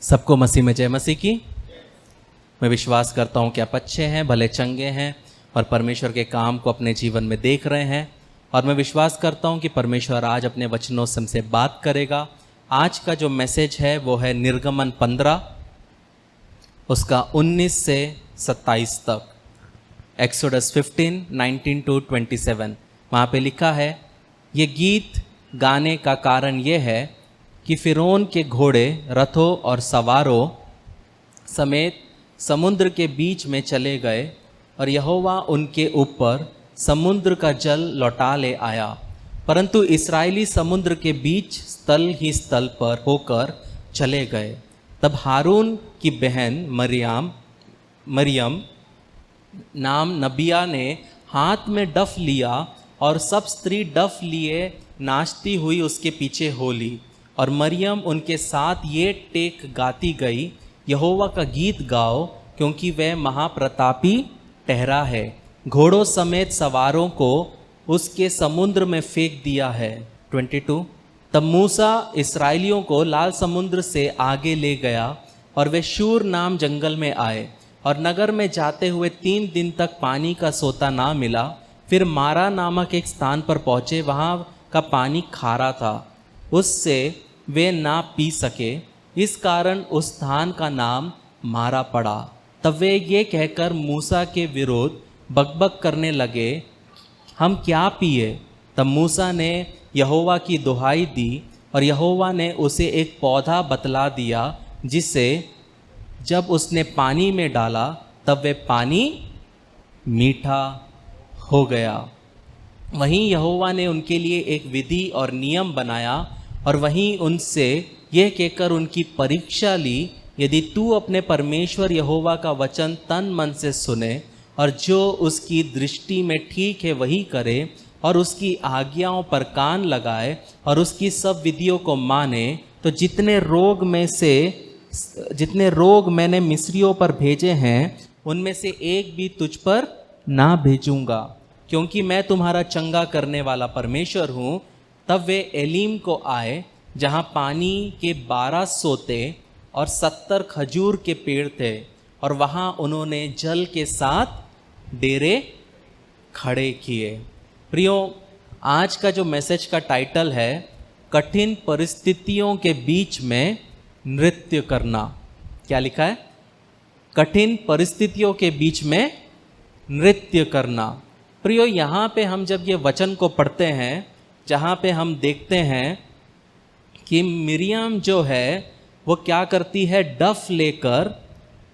सबको मसीह में जय मसीह की। मैं विश्वास करता हूँ कि आप अच्छे हैं, भले चंगे हैं और परमेश्वर के काम को अपने जीवन में देख रहे हैं। और मैं विश्वास करता हूँ कि परमेश्वर आज अपने वचनों से हमसे बात करेगा। आज का जो मैसेज है वो है निर्गमन 15 उसका 19 से 27 तक, एक्सोडस 15, 19 to 27। वहाँ पे लिखा है, ये गीत गाने का कारण ये है कि फिरौन के घोड़े, रथों और सवारों समेत समुद्र के बीच में चले गए और यहोवा उनके ऊपर समुद्र का जल लौटा ले आया। परंतु इस्राएली समुद्र के बीच स्थल ही स्थल पर होकर चले गए। तब हारून की बहन मरियम नाम नबिया ने हाथ में डफ लिया और सब स्त्री डफ लिए नाचती हुई उसके पीछे हो ली। और मरियम उनके साथ ये टेक गाती गई, यहोवा का गीत गाओ क्योंकि वह महाप्रतापी ठहरा है, घोड़ों समेत सवारों को उसके समुद्र में फेंक दिया है। 22। तब मूसा इस्राएलियों को लाल समुद्र से आगे ले गया और वे शूर नाम जंगल में आए और नगर में जाते हुए 3 दिन तक पानी का सोता ना मिला। फिर मारा नामक एक स्थान पर पहुँचे, वहाँ का पानी खारा था, उससे वे ना पी सके, इस कारण उस स्थान का नाम मारा पड़ा। तब वे ये कहकर मूसा के विरोध बकबक करने लगे, हम क्या पिए? तब मूसा ने यहोवा की दुहाई दी और यहोवा ने उसे एक पौधा बतला दिया, जिसे जब उसने पानी में डाला तब वे पानी मीठा हो गया। वहीं यहोवा ने उनके लिए एक विधि और नियम बनाया और वहीं उनसे यह कहकर उनकी परीक्षा ली, यदि तू अपने परमेश्वर यहोवा का वचन तन मन से सुने और जो उसकी दृष्टि में ठीक है वही करे और उसकी आज्ञाओं पर कान लगाए और उसकी सब विधियों को माने, तो जितने रोग मैंने मिस्रियों पर भेजे हैं उनमें से एक भी तुझ पर ना भेजूंगा, क्योंकि मैं तुम्हारा चंगा करने वाला परमेश्वर हूँ। तब वे एलीम को आए, जहाँ पानी के 12 सोते और 70 खजूर के पेड़ थे, और वहाँ उन्होंने जल के साथ डेरे खड़े किए। प्रियो, आज का जो मैसेज का टाइटल है, कठिन परिस्थितियों के बीच में नृत्य करना। क्या लिखा है? कठिन परिस्थितियों के बीच में नृत्य करना। प्रियो, यहाँ पे हम जब ये वचन को पढ़ते हैं, जहाँ पे हम देखते हैं कि मिरियम जो है वो क्या करती है, डफ लेकर,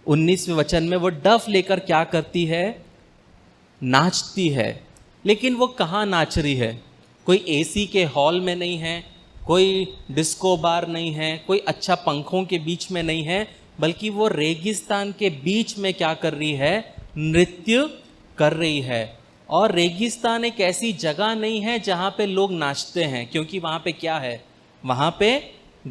19वें वचन में वो डफ लेकर क्या करती है, नाचती है। लेकिन वो कहाँ नाच रही है? कोई एसी के हॉल में नहीं है, कोई डिस्को बार नहीं है, कोई अच्छा पंखों के बीच में नहीं है, बल्कि वो रेगिस्तान के बीच में क्या कर रही है, नृत्य कर रही है। और रेगिस्तान एक ऐसी जगह नहीं है जहाँ पे लोग नाचते हैं, क्योंकि वहाँ पे क्या है, वहाँ पे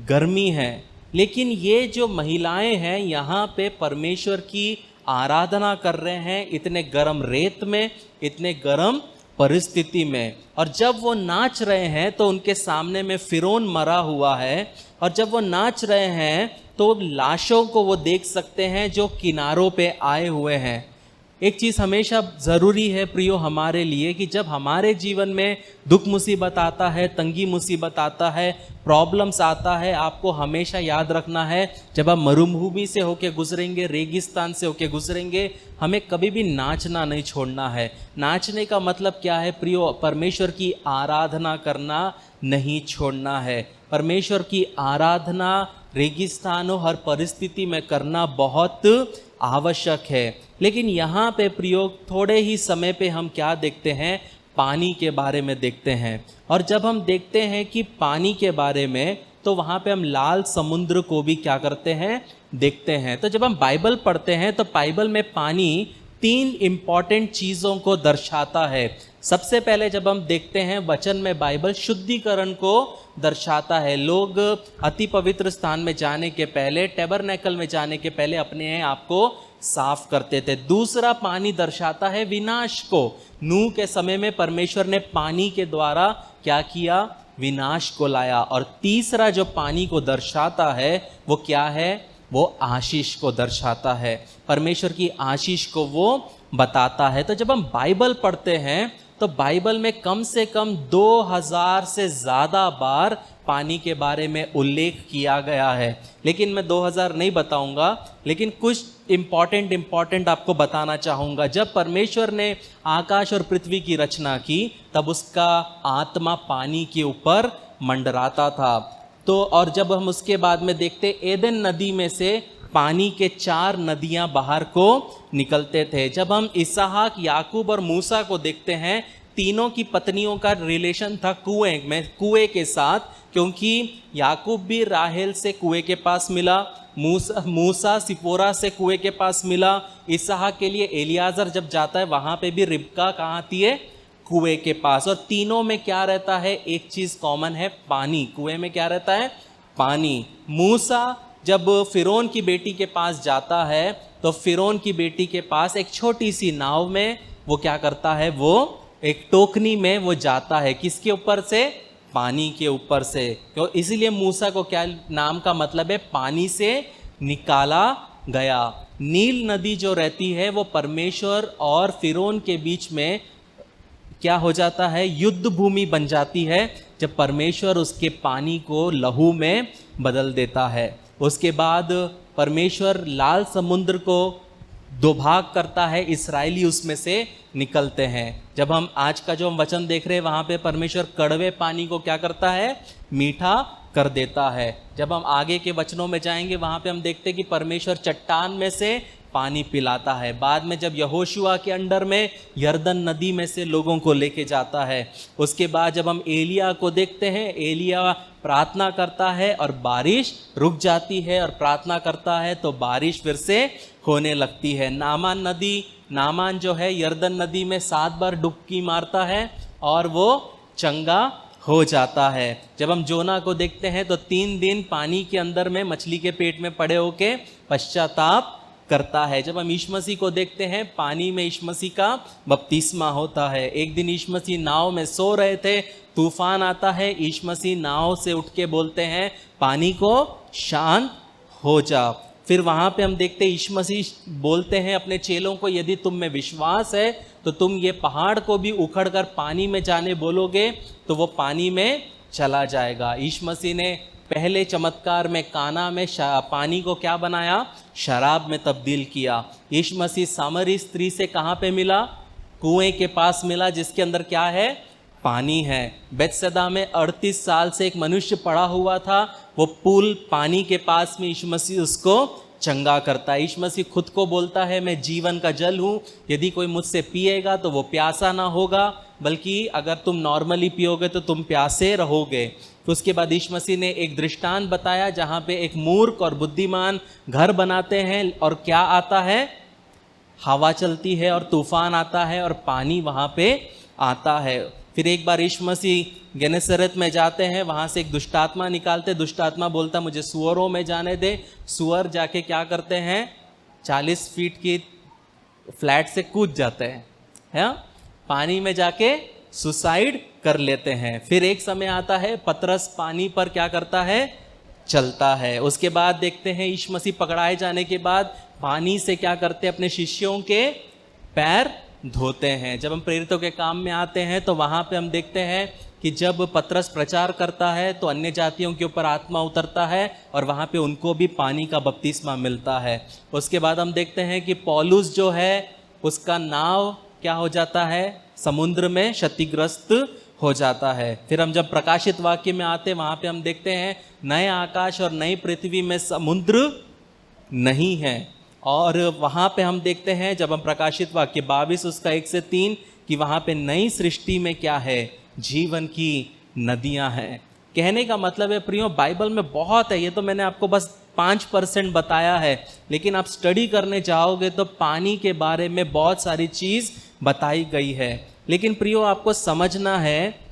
गर्मी है। लेकिन ये जो महिलाएं हैं यहाँ पे परमेश्वर की आराधना कर रहे हैं, इतने गर्म रेत में, इतने गर्म परिस्थिति में। और जब वो नाच रहे हैं तो उनके सामने में फिरौन मरा हुआ है, और जब वो नाच रहे हैं तो लाशों को वो देख सकते हैं जो किनारों पे आए हुए हैं। एक चीज़ हमेशा ज़रूरी है प्रियो हमारे लिए, कि जब हमारे जीवन में दुख मुसीबत आता है, तंगी मुसीबत आता है, प्रॉब्लम्स आता है, आपको हमेशा याद रखना है, जब आप मरुभूमि से होके गुजरेंगे, रेगिस्तान से होके गुजरेंगे, हमें कभी भी नाचना नहीं छोड़ना है। नाचने का मतलब क्या है प्रियो? परमेश्वर की आराधना करना नहीं छोड़ना है। परमेश्वर की आराधना रेगिस्तानों हर परिस्थिति में करना बहुत आवश्यक है। लेकिन यहाँ पे प्रयोग थोड़े ही समय पे हम क्या देखते हैं, पानी के बारे में देखते हैं। और जब हम देखते हैं कि पानी के बारे में, तो वहाँ पे हम लाल समुद्र को भी क्या करते हैं, देखते हैं। तो जब हम बाइबल पढ़ते हैं तो बाइबल में पानी 3 इम्पॉर्टेंट चीज़ों को दर्शाता है। सबसे पहले जब हम देखते हैं वचन में, बाइबल शुद्धिकरण को दर्शाता है। लोग अति पवित्र स्थान में जाने के पहले, टैबरनेकल में जाने के पहले अपने आप को साफ करते थे। दूसरा, पानी दर्शाता है विनाश को। नूह के समय में परमेश्वर ने पानी के द्वारा क्या किया, विनाश को लाया। और तीसरा जो पानी को दर्शाता है वो क्या है, वो आशीष को दर्शाता है, परमेश्वर की आशीष को वो बताता है। तो जब हम बाइबल पढ़ते हैं तो बाइबल में कम से कम 2000 से ज़्यादा बार पानी के बारे में उल्लेख किया गया है, लेकिन मैं 2000 नहीं बताऊंगा, लेकिन कुछ इम्पॉर्टेंट आपको बताना चाहूँगा। जब परमेश्वर ने आकाश और पृथ्वी की रचना की तब उसका आत्मा पानी के ऊपर मंडराता था। तो और जब हम उसके बाद में देखते एदेन नदी में से पानी के 4 नदियां बाहर को निकलते थे। जब हम इसहाक, याकूब और मूसा को देखते हैं, तीनों की पत्नियों का रिलेशन था कुएं के साथ, क्योंकि याकूब भी राहेल से कुएं के पास मिला, मूसा सिपोरा से कुएं के पास मिला, इसहाक के लिए एलियाजर जब जाता है वहां पे भी रिबका कहाँ आती है, कुएं के पास। और तीनों में क्या रहता है, एक चीज कॉमन है, पानी। कुएं में क्या रहता है, पानी। मूसा जब फिरौन की बेटी के पास जाता है तो फिरौन की बेटी के पास एक छोटी सी नाव में वो क्या करता है, वो एक टोकनी में वो जाता है, किसके ऊपर से, पानी के ऊपर से। क्यों, इसीलिए मूसा को क्या नाम का मतलब है, पानी से निकाला गया। नील नदी जो रहती है वो परमेश्वर और फिरौन के बीच में क्या हो जाता है, युद्ध भूमि बन जाती है, जब परमेश्वर उसके पानी को लहू में बदल देता है। उसके बाद परमेश्वर लाल समुद्र को 2 भाग करता है, इसराइली उसमें से निकलते हैं। जब हम आज का जो हम वचन देख रहे हैं वहाँ पे परमेश्वर कड़वे पानी को क्या करता है, मीठा कर देता है। जब हम आगे के वचनों में जाएंगे वहाँ पे हम देखते हैं कि परमेश्वर चट्टान में से पानी पिलाता है। बाद में जब यहोशुआ के अंडर में यरदन नदी में से लोगों को लेके जाता है। उसके बाद जब हम एलिया को देखते हैं, एलिया प्रार्थना करता है और बारिश रुक जाती है, और प्रार्थना करता है तो बारिश फिर से होने लगती है। नामान जो है यरदन नदी में 7 बार डुबकी मारता है और वो चंगा हो जाता है। जब हम जोना को देखते हैं तो 3 दिन पानी के अंदर में मछली के पेट में पड़े होके पश्चाताप करता है। जब हम यीशु मसीह को देखते हैं, पानी में यीशु मसीह का बपतिस्मा होता है। एक दिन यीशु मसीह नाव में सो रहे थे, तूफान आता है, यीशु मसीह नाव से उठ के बोलते हैं पानी को शांत हो जा। फिर वहाँ पे हम देखते हैं यीशु मसीह बोलते हैं अपने चेलों को, यदि तुम में विश्वास है तो तुम ये पहाड़ को भी उखड़ कर पानी में जाने बोलोगे तो वो पानी में चला जाएगा। यीशु मसीह ने पहले चमत्कार में काना में पानी को क्या बनाया, शराब में तब्दील किया। यीशु मसीह सामरी स्त्री से कहाँ पे मिला, कुएं के पास मिला, जिसके अंदर क्या है, पानी है। बेतसैदा में 38 साल से एक मनुष्य पड़ा हुआ था, वो पूल पानी के पास में यीशु मसीह उसको चंगा करता है। यीशु मसीह खुद को बोलता है मैं जीवन का जल हूँ, यदि कोई मुझसे पिएगा तो वो प्यासा ना होगा, बल्कि अगर तुम नॉर्मली पियोगे तो तुम प्यासे रहोगे। तो उसके बाद यीशु मसीह ने एक दृष्टांत बताया जहाँ पे एक मूर्ख और बुद्धिमान घर बनाते हैं और क्या आता है, हवा चलती है और तूफान आता है और पानी वहाँ पे आता है। फिर एक बार यीशु मसीह गेनेसरेत में जाते हैं, वहाँ से एक दुष्टात्मा निकालते, दुष्टात्मा बोलता मुझे सुअरों में जाने दे। सुअर जाके क्या करते हैं, 40 फीट की फ्लैट से कूद जाते हैं, पानी में जाके सुसाइड कर लेते हैं। फिर एक समय आता है पतरस पानी पर क्या करता है, चलता है। उसके बाद देखते हैं यीशु मसीह पकड़ाए जाने के बाद पानी से क्या करते हैं, अपने शिष्यों के पैर धोते हैं। जब हम प्रेरितों के काम में आते हैं तो वहाँ पे हम देखते हैं कि जब पतरस प्रचार करता है तो अन्य जातियों के ऊपर आत्मा उतरता है और वहाँ पे उनको भी पानी का बपतिस्मा मिलता है। उसके बाद हम देखते हैं कि पौलुस जो है उसका नाव क्या हो जाता है, समुद्र में क्षतिग्रस्त हो जाता है। फिर हम जब प्रकाशित वाक्य में आते हैं वहाँ पे हम देखते हैं नए आकाश और नई पृथ्वी में समुद्र नहीं है। और वहाँ पे हम देखते हैं जब हम प्रकाशित वाक्य 22 उसका 1 से 3 कि वहाँ पे नई सृष्टि में क्या है, जीवन की नदियाँ हैं। कहने का मतलब है प्रियो, बाइबल में बहुत है, ये तो मैंने आपको बस 5% बताया है, लेकिन आप स्टडी करने जाओगे तो पानी के बारे में बहुत सारी चीज़ बताई गई है। लेकिन प्रियो आपको समझना है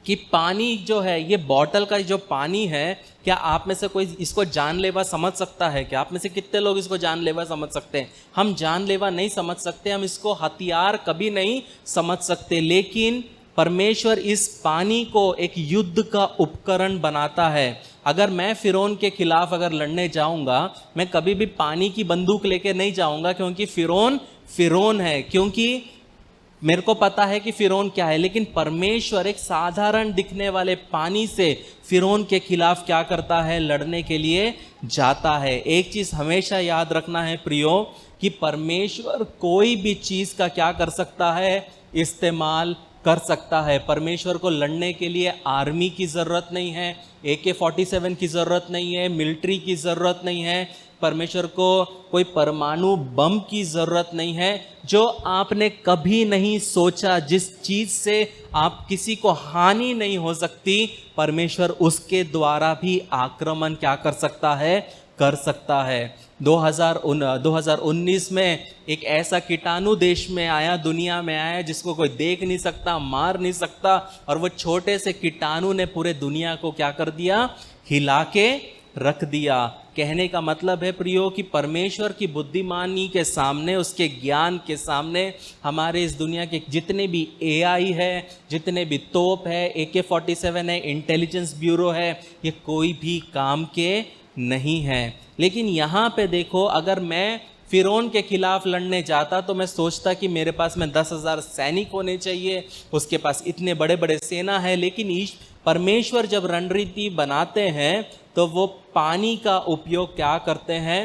कि पानी जो है, ये बॉटल का जो पानी है, क्या आप में से कोई इसको जानलेवा समझ सकता है? क्या आप में से कितने लोग इसको जानलेवा समझ सकते हैं? हम जानलेवा नहीं समझ सकते, हम इसको हथियार कभी नहीं समझ सकते, लेकिन परमेश्वर इस पानी को एक युद्ध का उपकरण बनाता है। अगर मैं फिरौन के खिलाफ अगर लड़ने जाऊंगा, मैं कभी भी पानी की बंदूक लेके नहीं जाऊंगा, क्योंकि फिरौन है, क्योंकि मेरे को पता है कि फिरौन क्या है। लेकिन परमेश्वर एक साधारण दिखने वाले पानी से फिरौन के खिलाफ क्या करता है, लड़ने के लिए जाता है। एक चीज हमेशा याद रखना है प्रियो, कि परमेश्वर कोई भी चीज का क्या कर सकता है, इस्तेमाल कर सकता है। परमेश्वर को लड़ने के लिए आर्मी की जरूरत नहीं है, AK-47 की जरूरत नहीं है, मिलिट्री की जरूरत नहीं है, परमेश्वर को कोई परमाणु बम की जरूरत नहीं है। जो आपने कभी नहीं सोचा, जिस चीज से आप किसी को हानि नहीं हो सकती, परमेश्वर उसके द्वारा भी आक्रमण क्या कर सकता है, कर सकता है। 2019 में एक ऐसा कीटाणु देश में आया, दुनिया में आया, जिसको कोई देख नहीं सकता, मार नहीं सकता, और वो छोटे से कीटाणु ने पूरे दुनिया को क्या कर दिया, हिला के रख दिया। कहने का मतलब है प्रियो कि परमेश्वर की बुद्धिमानी के सामने, उसके ज्ञान के सामने, हमारे इस दुनिया के जितने भी AI है, जितने भी तोप है, AK-47 है, इंटेलिजेंस ब्यूरो है, ये कोई भी काम के नहीं है। लेकिन यहाँ पे देखो, अगर मैं फिरौन के खिलाफ लड़ने जाता तो मैं सोचता कि मेरे पास में 10,000 सैनिक होने चाहिए, उसके पास इतने बड़े बड़े सेना है। लेकिन परमेश्वर जब रणनीति बनाते हैं तो वो पानी का उपयोग क्या करते हैं,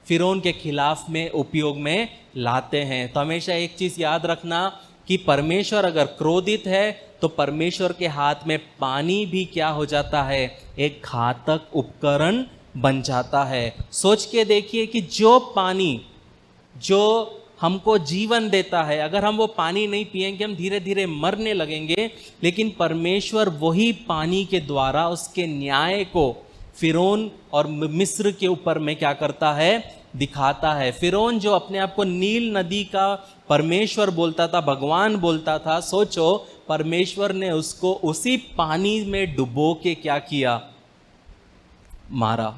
फिरौन के खिलाफ में उपयोग में लाते हैं। तो हमेशा एक चीज याद रखना कि परमेश्वर अगर क्रोधित है तो परमेश्वर के हाथ में पानी भी क्या हो जाता है, एक घातक उपकरण बन जाता है। सोच के देखिए कि जो पानी जो हमको जीवन देता है, अगर हम वो पानी नहीं पिएंगे हम धीरे धीरे मरने लगेंगे। लेकिन परमेश्वर वही पानी के द्वारा उसके न्याय को फिरौन और मिस्र के ऊपर में क्या करता है, दिखाता है। फिरौन जो अपने आप को नील नदी का परमेश्वर बोलता था, भगवान बोलता था, सोचो परमेश्वर ने उसको उसी पानी में डुबो के क्या किया, मारा।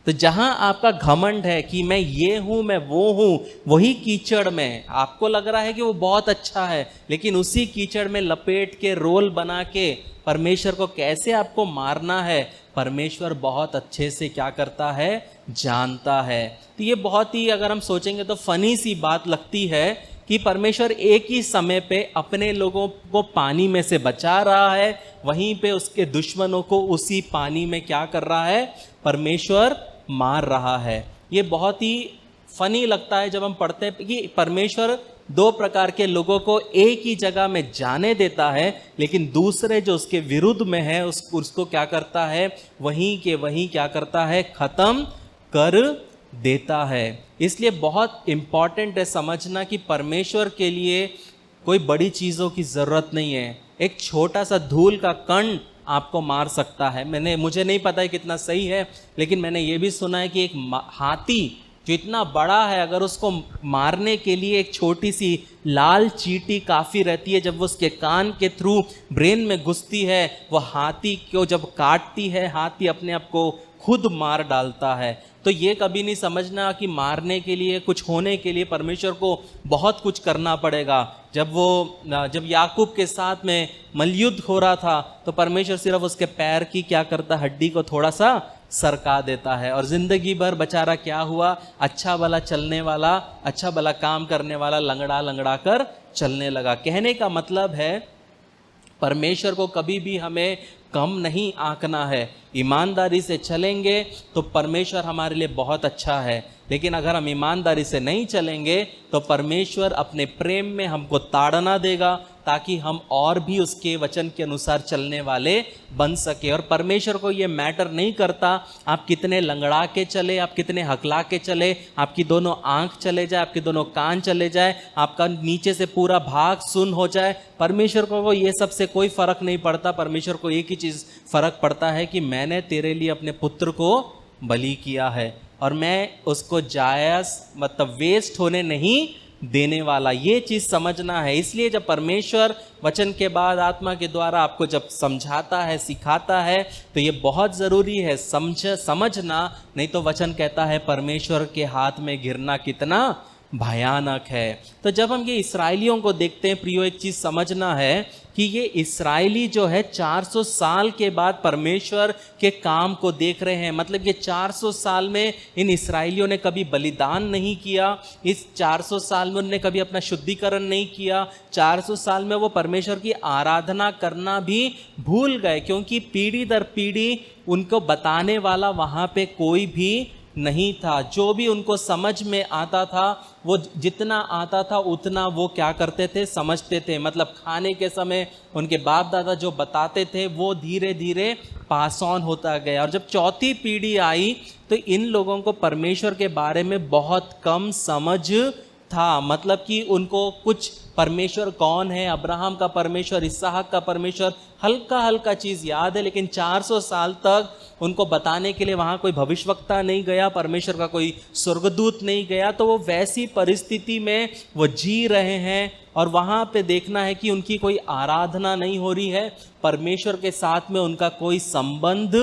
तो जहां आपका घमंड है कि मैं ये हूं, मैं वो हूं, वही कीचड़ में आपको लग रहा है कि वो बहुत अच्छा है, लेकिन उसी कीचड़ में लपेट के रोल बना के परमेश्वर को कैसे आपको मारना है, परमेश्वर बहुत अच्छे से क्या करता है, जानता है। तो ये बहुत ही, अगर हम सोचेंगे तो फनी सी बात लगती है कि परमेश्वर एक ही समय पे अपने लोगों को पानी में से बचा रहा है, वहीं पे उसके दुश्मनों को उसी पानी में क्या कर रहा है, परमेश्वर मार रहा है। ये बहुत ही फनी लगता है जब हम पढ़ते हैं कि परमेश्वर दो प्रकार के लोगों को एक ही जगह में जाने देता है, लेकिन दूसरे जो उसके विरुद्ध में है उसको क्या करता है, वहीं के वहीं क्या करता है, खत्म कर देता है। इसलिए बहुत इंपॉर्टेंट है समझना कि परमेश्वर के लिए कोई बड़ी चीज़ों की ज़रूरत नहीं है। एक छोटा सा धूल का कण आपको मार सकता है। मुझे नहीं पता है कितना सही है, लेकिन मैंने ये भी सुना है कि एक हाथी जो इतना बड़ा है, अगर उसको मारने के लिए एक छोटी सी लाल चींटी काफ़ी रहती है, जब वो उसके कान के थ्रू ब्रेन में घुसती है, वो हाथी को जब काटती है, हाथी अपने आप को खुद मार डालता है। तो ये कभी नहीं समझना कि मारने के लिए, कुछ होने के लिए परमेश्वर को बहुत कुछ करना पड़ेगा। जब याकूब के साथ में मलयुद्ध हो रहा था तो परमेश्वर सिर्फ उसके पैर की क्या करता, हड्डी को थोड़ा सा सरका देता है, और जिंदगी भर बेचारा क्या हुआ, अच्छा भला चलने वाला, अच्छा भला काम करने वाला लंगड़ा लंगड़ा कर चलने लगा। कहने का मतलब है परमेश्वर को कभी भी हमें कम नहीं आंकना है। ईमानदारी से चलेंगे तो परमेश्वर हमारे लिए बहुत अच्छा है, लेकिन अगर हम ईमानदारी से नहीं चलेंगे तो परमेश्वर अपने प्रेम में हमको ताड़ना देगा, ताकि हम और भी उसके वचन के अनुसार चलने वाले बन सके। और परमेश्वर को ये मैटर नहीं करता आप कितने लंगड़ा के चले, आप कितने हकला के चले, आपकी दोनों आंख चले जाए, आपके दोनों कान चले जाए, आपका नीचे से पूरा भाग सुन्न हो जाए, परमेश्वर को ये सबसे कोई फर्क नहीं पड़ता। परमेश्वर को एक ही चीज़ फर्क पड़ता है कि मैंने तेरे लिए अपने पुत्र को बलि किया है और मैं उसको जायज़ मतलब वेस्ट होने नहीं देने वाला। ये चीज़ समझना है। इसलिए जब परमेश्वर वचन के बाद आत्मा के द्वारा आपको जब समझाता है, सिखाता है, तो ये बहुत ज़रूरी है समझना। नहीं तो वचन कहता है परमेश्वर के हाथ में गिरना कितना भयानक है। तो जब हम ये इसराइलियों को देखते हैं प्रियो, एक चीज समझना है कि ये इसराइली जो है 400 साल के बाद परमेश्वर के काम को देख रहे हैं। मतलब ये 400 साल में इन इसराइलियों ने कभी बलिदान नहीं किया, इस 400 साल में उन्होंने कभी अपना शुद्धिकरण नहीं किया, 400 साल में वो परमेश्वर की आराधना करना भी भूल गए, क्योंकि पीढ़ी दर पीढ़ी उनको बताने वाला वहाँ पे कोई भी नहीं था। जो भी उनको समझ में आता था, वो जितना आता था उतना वो क्या करते थे, समझते थे। मतलब खाने के समय उनके बाप दादा जो बताते थे वो धीरे धीरे पास ऑन होता गया। और जब चौथी पीढ़ी आई तो इन लोगों को परमेश्वर के बारे में बहुत कम समझ था। मतलब कि उनको कुछ परमेश्वर कौन है, अब्राहम का परमेश्वर, इसहाक का परमेश्वर, हल्का हल्का चीज़ याद है, लेकिन 400 साल तक उनको बताने के लिए वहाँ कोई भविष्यवक्ता नहीं गया, परमेश्वर का कोई स्वर्गदूत नहीं गया। तो वो वैसी परिस्थिति में वो जी रहे हैं और वहाँ पे देखना है कि उनकी कोई आराधना नहीं हो रही है, परमेश्वर के साथ में उनका कोई संबंध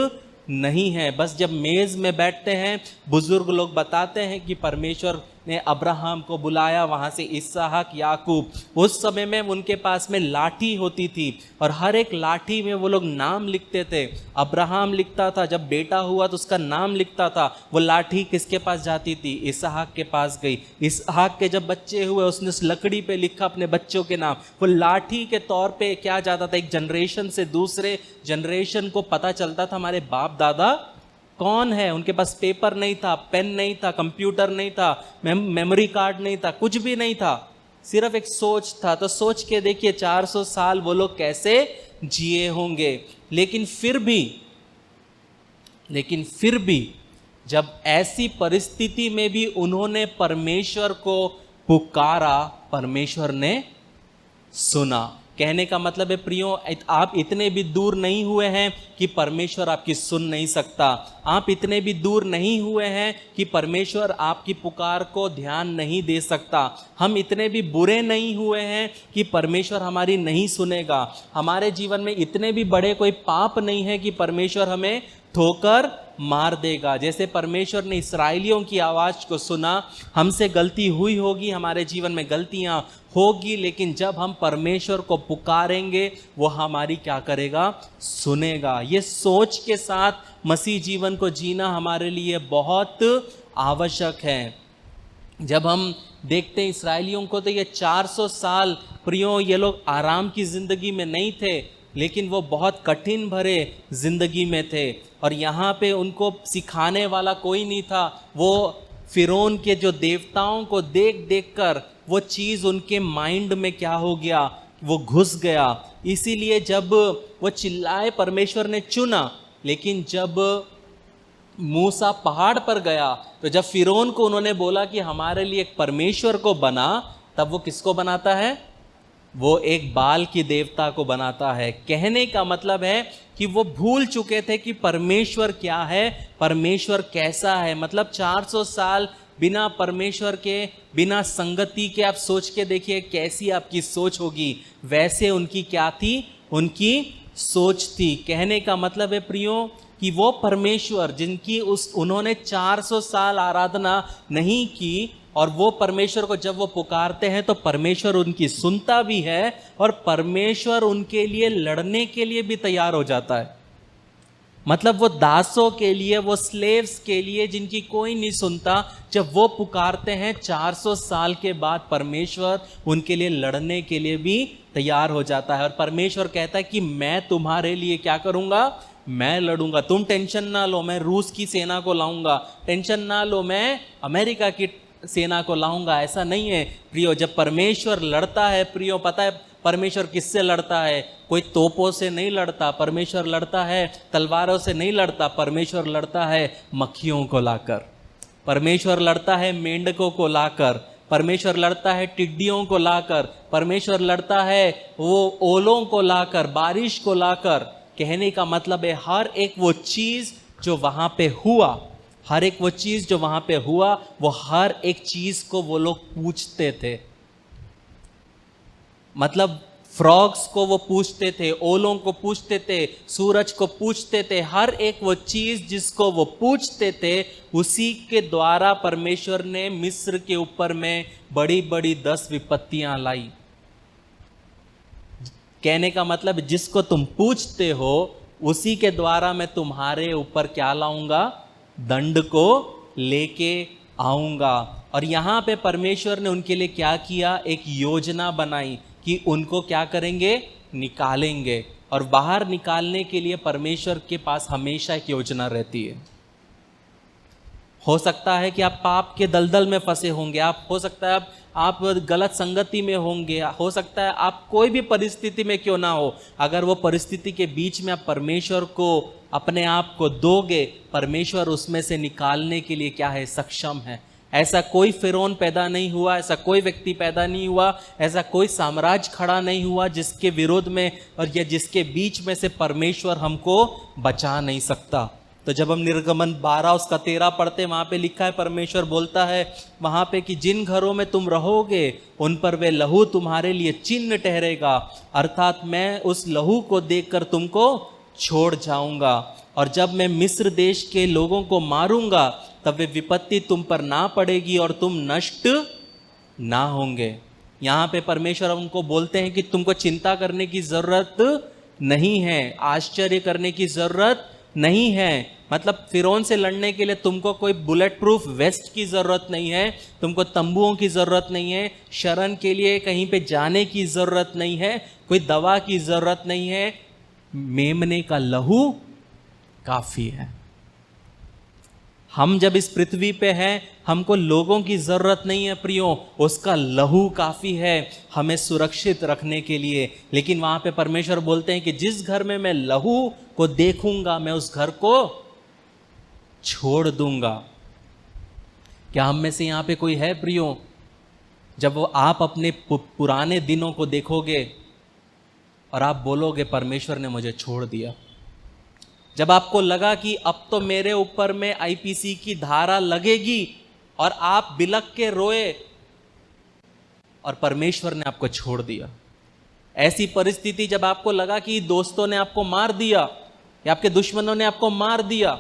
नहीं है। बस जब मेज़ में बैठते हैं, बुजुर्ग लोग बताते हैं कि परमेश्वर ने अब्राहम को बुलाया, वहाँ से इसहाक, याकूब। उस समय में उनके पास में लाठी होती थी और हर एक लाठी में वो लोग नाम लिखते थे। अब्राहम लिखता था, जब बेटा हुआ तो उसका नाम लिखता था। वो लाठी किसके पास जाती थी? इसहाक के पास गई। इसहाक के जब बच्चे हुए उसने उस लकड़ी पे लिखा अपने बच्चों के नाम। वो लाठी के तौर पे क्या जाता था, एक जनरेशन से दूसरे जनरेशन को पता चलता था हमारे बाप दादा कौन है। उनके पास पेपर नहीं था, पेन नहीं था, कंप्यूटर नहीं था, मेमोरी कार्ड नहीं था, कुछ भी नहीं था, सिर्फ एक सोच था। तो सोच के देखिए 400 साल वो लोग कैसे जिए होंगे। लेकिन फिर भी जब ऐसी परिस्थिति में भी उन्होंने परमेश्वर को पुकारा, परमेश्वर ने सुना। कहने का मतलब है प्रियो, आप इतने भी दूर नहीं हुए हैं कि परमेश्वर आपकी सुन नहीं सकता। आप इतने भी दूर नहीं हुए हैं कि परमेश्वर आपकी पुकार को ध्यान नहीं दे सकता। हम इतने भी बुरे नहीं हुए हैं कि परमेश्वर हमारी नहीं सुनेगा। हमारे जीवन में इतने भी बड़े कोई पाप नहीं है कि परमेश्वर हमें ठोकर मार देगा। जैसे परमेश्वर ने इसराइलियों की आवाज़ को सुना, हमसे गलती हुई होगी, हमारे जीवन में गलतियां होगी, लेकिन जब हम परमेश्वर को पुकारेंगे वो हमारी क्या करेगा, सुनेगा। ये सोच के साथ मसीह जीवन को जीना हमारे लिए बहुत आवश्यक है। जब हम देखते हैं इसराइलियों को, तो ये 400 साल प्रियो, ये लोग आराम की ज़िंदगी में नहीं थे, लेकिन वो बहुत कठिन भरे ज़िंदगी में थे। और यहाँ पे उनको सिखाने वाला कोई नहीं था। वो फिरौन के जो देवताओं को देख देख कर वो चीज़ उनके माइंड में क्या हो गया, वो घुस गया। इसीलिए जब वो चिल्लाए, परमेश्वर ने चुना, लेकिन जब मूसा पहाड़ पर गया तो जब फिरौन को उन्होंने बोला कि हमारे लिए एक परमेश्वर को बना, तब वो किसको बनाता है? वो एक बाल की देवता को बनाता है। कहने का मतलब है कि वो भूल चुके थे कि परमेश्वर क्या है, परमेश्वर कैसा है। मतलब 400 साल बिना परमेश्वर के, बिना संगति के आप सोच के देखिए कैसी आपकी सोच होगी। वैसे उनकी क्या थी? उनकी सोच थी। कहने का मतलब है प्रियो कि वो परमेश्वर जिनकी उन्होंने 400 साल आराधना नहीं की, और वो परमेश्वर को जब वो पुकारते हैं तो परमेश्वर उनकी सुनता भी है और परमेश्वर उनके लिए लड़ने के लिए भी तैयार हो जाता है। मतलब वो दासों के लिए, वो स्लेव्स के लिए जिनकी कोई नहीं सुनता, जब वो पुकारते हैं 400 साल के बाद परमेश्वर उनके लिए लड़ने के लिए भी तैयार हो जाता है। और परमेश्वर कहता है कि मैं तुम्हारे लिए क्या करूँगा, मैं लड़ूंगा। तुम टेंशन ना लो, मैं रूस की सेना को लाऊंगा। टेंशन ना लो, मैं अमेरिका की सेना को लाऊंगा। ऐसा नहीं है प्रियो। जब परमेश्वर लड़ता है प्रियो, पता है परमेश्वर किससे लड़ता है? कोई तोपों से नहीं लड़ता। परमेश्वर लड़ता है तलवारों से नहीं लड़ता। परमेश्वर लड़ता है मक्खियों को लाकर, परमेश्वर लड़ता है मेंढकों को लाकर, परमेश्वर लड़ता है टिड्डियों को लाकर, परमेश्वर लड़ता है वो ओलों को लाकर, बारिश को लाकर। कहने का मतलब है हर एक वो चीज जो वहां पे हुआ, हर एक वो चीज जो वहां पे हुआ, वो हर एक चीज को वो लोग पूछते थे। मतलब फ्रॉग्स को वो पूछते थे, ओलों को पूछते थे, सूरज को पूछते थे, हर एक वो चीज जिसको वो पूछते थे उसी के द्वारा परमेश्वर ने मिस्र के ऊपर में बड़ी बड़ी 10 विपत्तियां लाई। कहने का मतलब जिसको तुम पूछते हो उसी के द्वारा मैं तुम्हारे ऊपर क्या लाऊंगा, दंड को लेके आऊंगा। और यहां पे परमेश्वर ने उनके लिए क्या किया, एक योजना बनाई कि उनको क्या करेंगे, निकालेंगे। और बाहर निकालने के लिए परमेश्वर के पास हमेशा एक योजना रहती है। हो सकता है कि आप पाप के दलदल में फंसे होंगे, हो सकता है आप गलत संगति में होंगे, हो सकता है आप कोई भी परिस्थिति में क्यों ना हो, अगर वो परिस्थिति के बीच में आप परमेश्वर को अपने आप को दोगे, परमेश्वर उसमें से निकालने के लिए क्या है, सक्षम है। ऐसा कोई फिरौन पैदा नहीं हुआ, ऐसा कोई व्यक्ति पैदा नहीं हुआ, ऐसा कोई साम्राज्य खड़ा नहीं हुआ जिसके विरोध में और या जिसके बीच में से परमेश्वर हमको बचा नहीं सकता। तो जब हम निर्गमन 12 उसका 13 पढ़ते, वहां पे लिखा है, परमेश्वर बोलता है वहां पे कि जिन घरों में तुम रहोगे उन पर वे लहू तुम्हारे लिए चिन्ह ठहरेगा, अर्थात मैं उस लहू को देखकर तुमको छोड़ जाऊंगा। और जब मैं मिस्र देश के लोगों को मारूंगा तब वे विपत्ति तुम पर ना पड़ेगी और तुम नष्ट ना होंगे। यहाँ पे परमेश्वर उनको बोलते हैं कि तुमको चिंता करने की जरूरत नहीं है, आश्चर्य करने की जरूरत नहीं है। मतलब फिरौन से लड़ने के लिए तुमको कोई बुलेट प्रूफ वेस्ट की जरूरत नहीं है, तुमको तंबुओं की जरूरत नहीं है, शरण के लिए कहीं पे जाने की जरूरत नहीं है, कोई दवा की जरूरत नहीं है, मेमने का लहू काफी है। हम जब इस पृथ्वी पे हैं, हमको लोगों की जरूरत नहीं है प्रियो, उसका लहू काफी है हमें सुरक्षित रखने के लिए। लेकिन वहां पे परमेश्वर बोलते हैं कि जिस घर में मैं लहू को देखूंगा मैं उस घर को छोड़ दूंगा। क्या हम में से यहां पे कोई है प्रियो, जब वो आप अपने पुराने दिनों को देखोगे और आप बोलोगे परमेश्वर ने मुझे छोड़ दिया? जब आपको लगा कि अब तो मेरे ऊपर में आईपीसी की धारा लगेगी और आप बिलक के रोए और परमेश्वर ने आपको छोड़ दिया। ऐसी परिस्थिति जब आपको लगा कि दोस्तों ने आपको मार दिया या आपके दुश्मनों ने आपको मार दिया,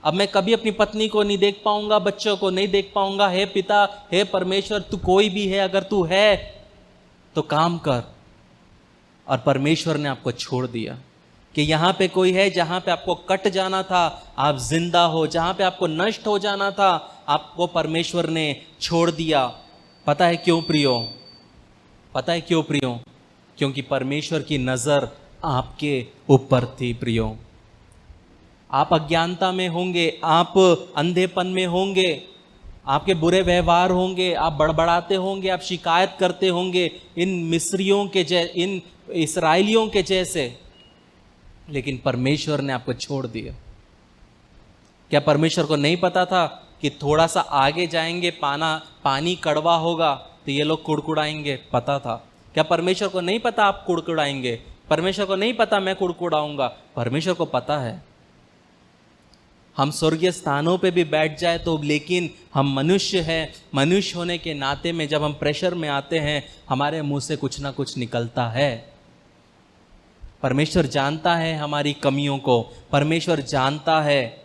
अब मैं कभी अपनी पत्नी को नहीं देख पाऊंगा, बच्चों को नहीं देख पाऊंगा, हे पिता, हे परमेश्वर, तू कोई भी है, अगर तू है तो काम कर। और परमेश्वर ने आपको छोड़ दिया कि यहां पे कोई है जहां पे आपको कट जाना था आप जिंदा हो, जहां पे आपको नष्ट हो जाना था आपको परमेश्वर ने छोड़ दिया। पता है क्यों प्रियो? पता है क्यों प्रियो? क्योंकि परमेश्वर की नजर आपके ऊपर थी प्रियो। आप अज्ञानता में होंगे, आप अंधेपन में होंगे, आपके बुरे व्यवहार होंगे, आप बड़बड़ाते होंगे, आप शिकायत करते होंगे इन मिस्रियों के इन इस्राएलियों के जैसे, लेकिन परमेश्वर ने आपको छोड़ दिया। क्या परमेश्वर को नहीं पता था कि थोड़ा सा आगे जाएंगे पानी कड़वा होगा तो ये लोग कुड़कुड़ाएंगे? पता था। क्या परमेश्वर को नहीं पता आप कुड़कुड़ाएंगे? परमेश्वर को नहीं पता मैं कुड़कुड़ाऊंगा? परमेश्वर को पता है। हम स्वर्गीय स्थानों पे भी बैठ जाए तो, लेकिन हम मनुष्य हैं, मनुष्य होने के नाते में जब हम प्रेशर में आते हैं हमारे मुंह से कुछ ना कुछ निकलता है। परमेश्वर जानता है हमारी कमियों को, परमेश्वर जानता है,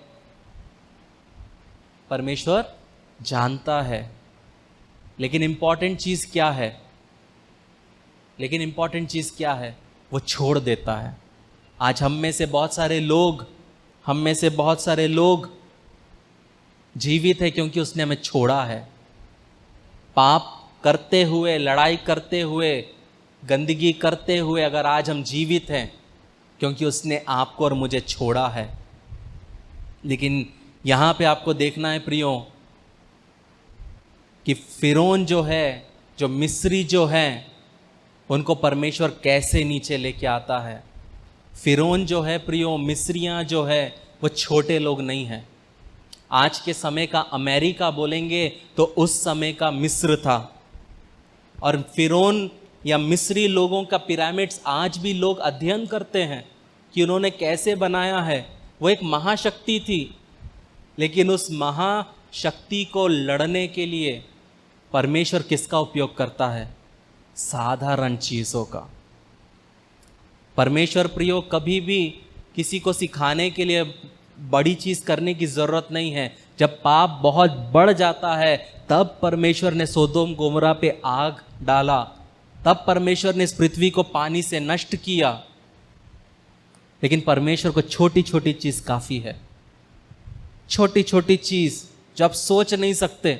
परमेश्वर जानता है। लेकिन इंपॉर्टेंट चीज क्या है? लेकिन इंपॉर्टेंट चीज क्या है? वो छोड़ देता है। आज हम में से बहुत सारे लोग जीवित है क्योंकि उसने हमें छोड़ा है। पाप करते हुए, लड़ाई करते हुए, गंदगी करते हुए अगर आज हम जीवित हैं क्योंकि उसने आपको और मुझे छोड़ा है। लेकिन यहां पे आपको देखना है प्रियो कि फिरौन जो है, जो मिस्री जो है, उनको परमेश्वर कैसे नीचे लेके आता है। फिरौन जो है प्रियो, मिस्रियां जो है, वो छोटे लोग नहीं हैं। आज के समय का अमेरिका बोलेंगे तो उस समय का मिस्र था। और फिरौन या मिस्री लोगों का पिरामिड्स आज भी लोग अध्ययन करते हैं कि उन्होंने कैसे बनाया है। वो एक महाशक्ति थी, लेकिन उस महाशक्ति को लड़ने के लिए परमेश्वर किसका उपयोग करता है? साधारण चीज़ों का। परमेश्वर प्रियो, कभी भी किसी को सिखाने के लिए बड़ी चीज करने की जरूरत नहीं है। जब पाप बहुत बढ़ जाता है तब परमेश्वर ने सोदोम गोमरा पे आग डाला, तब परमेश्वर ने इस पृथ्वी को पानी से नष्ट किया। लेकिन परमेश्वर को छोटी छोटी चीज काफी है, छोटी छोटी चीज जो आप सोच नहीं सकते,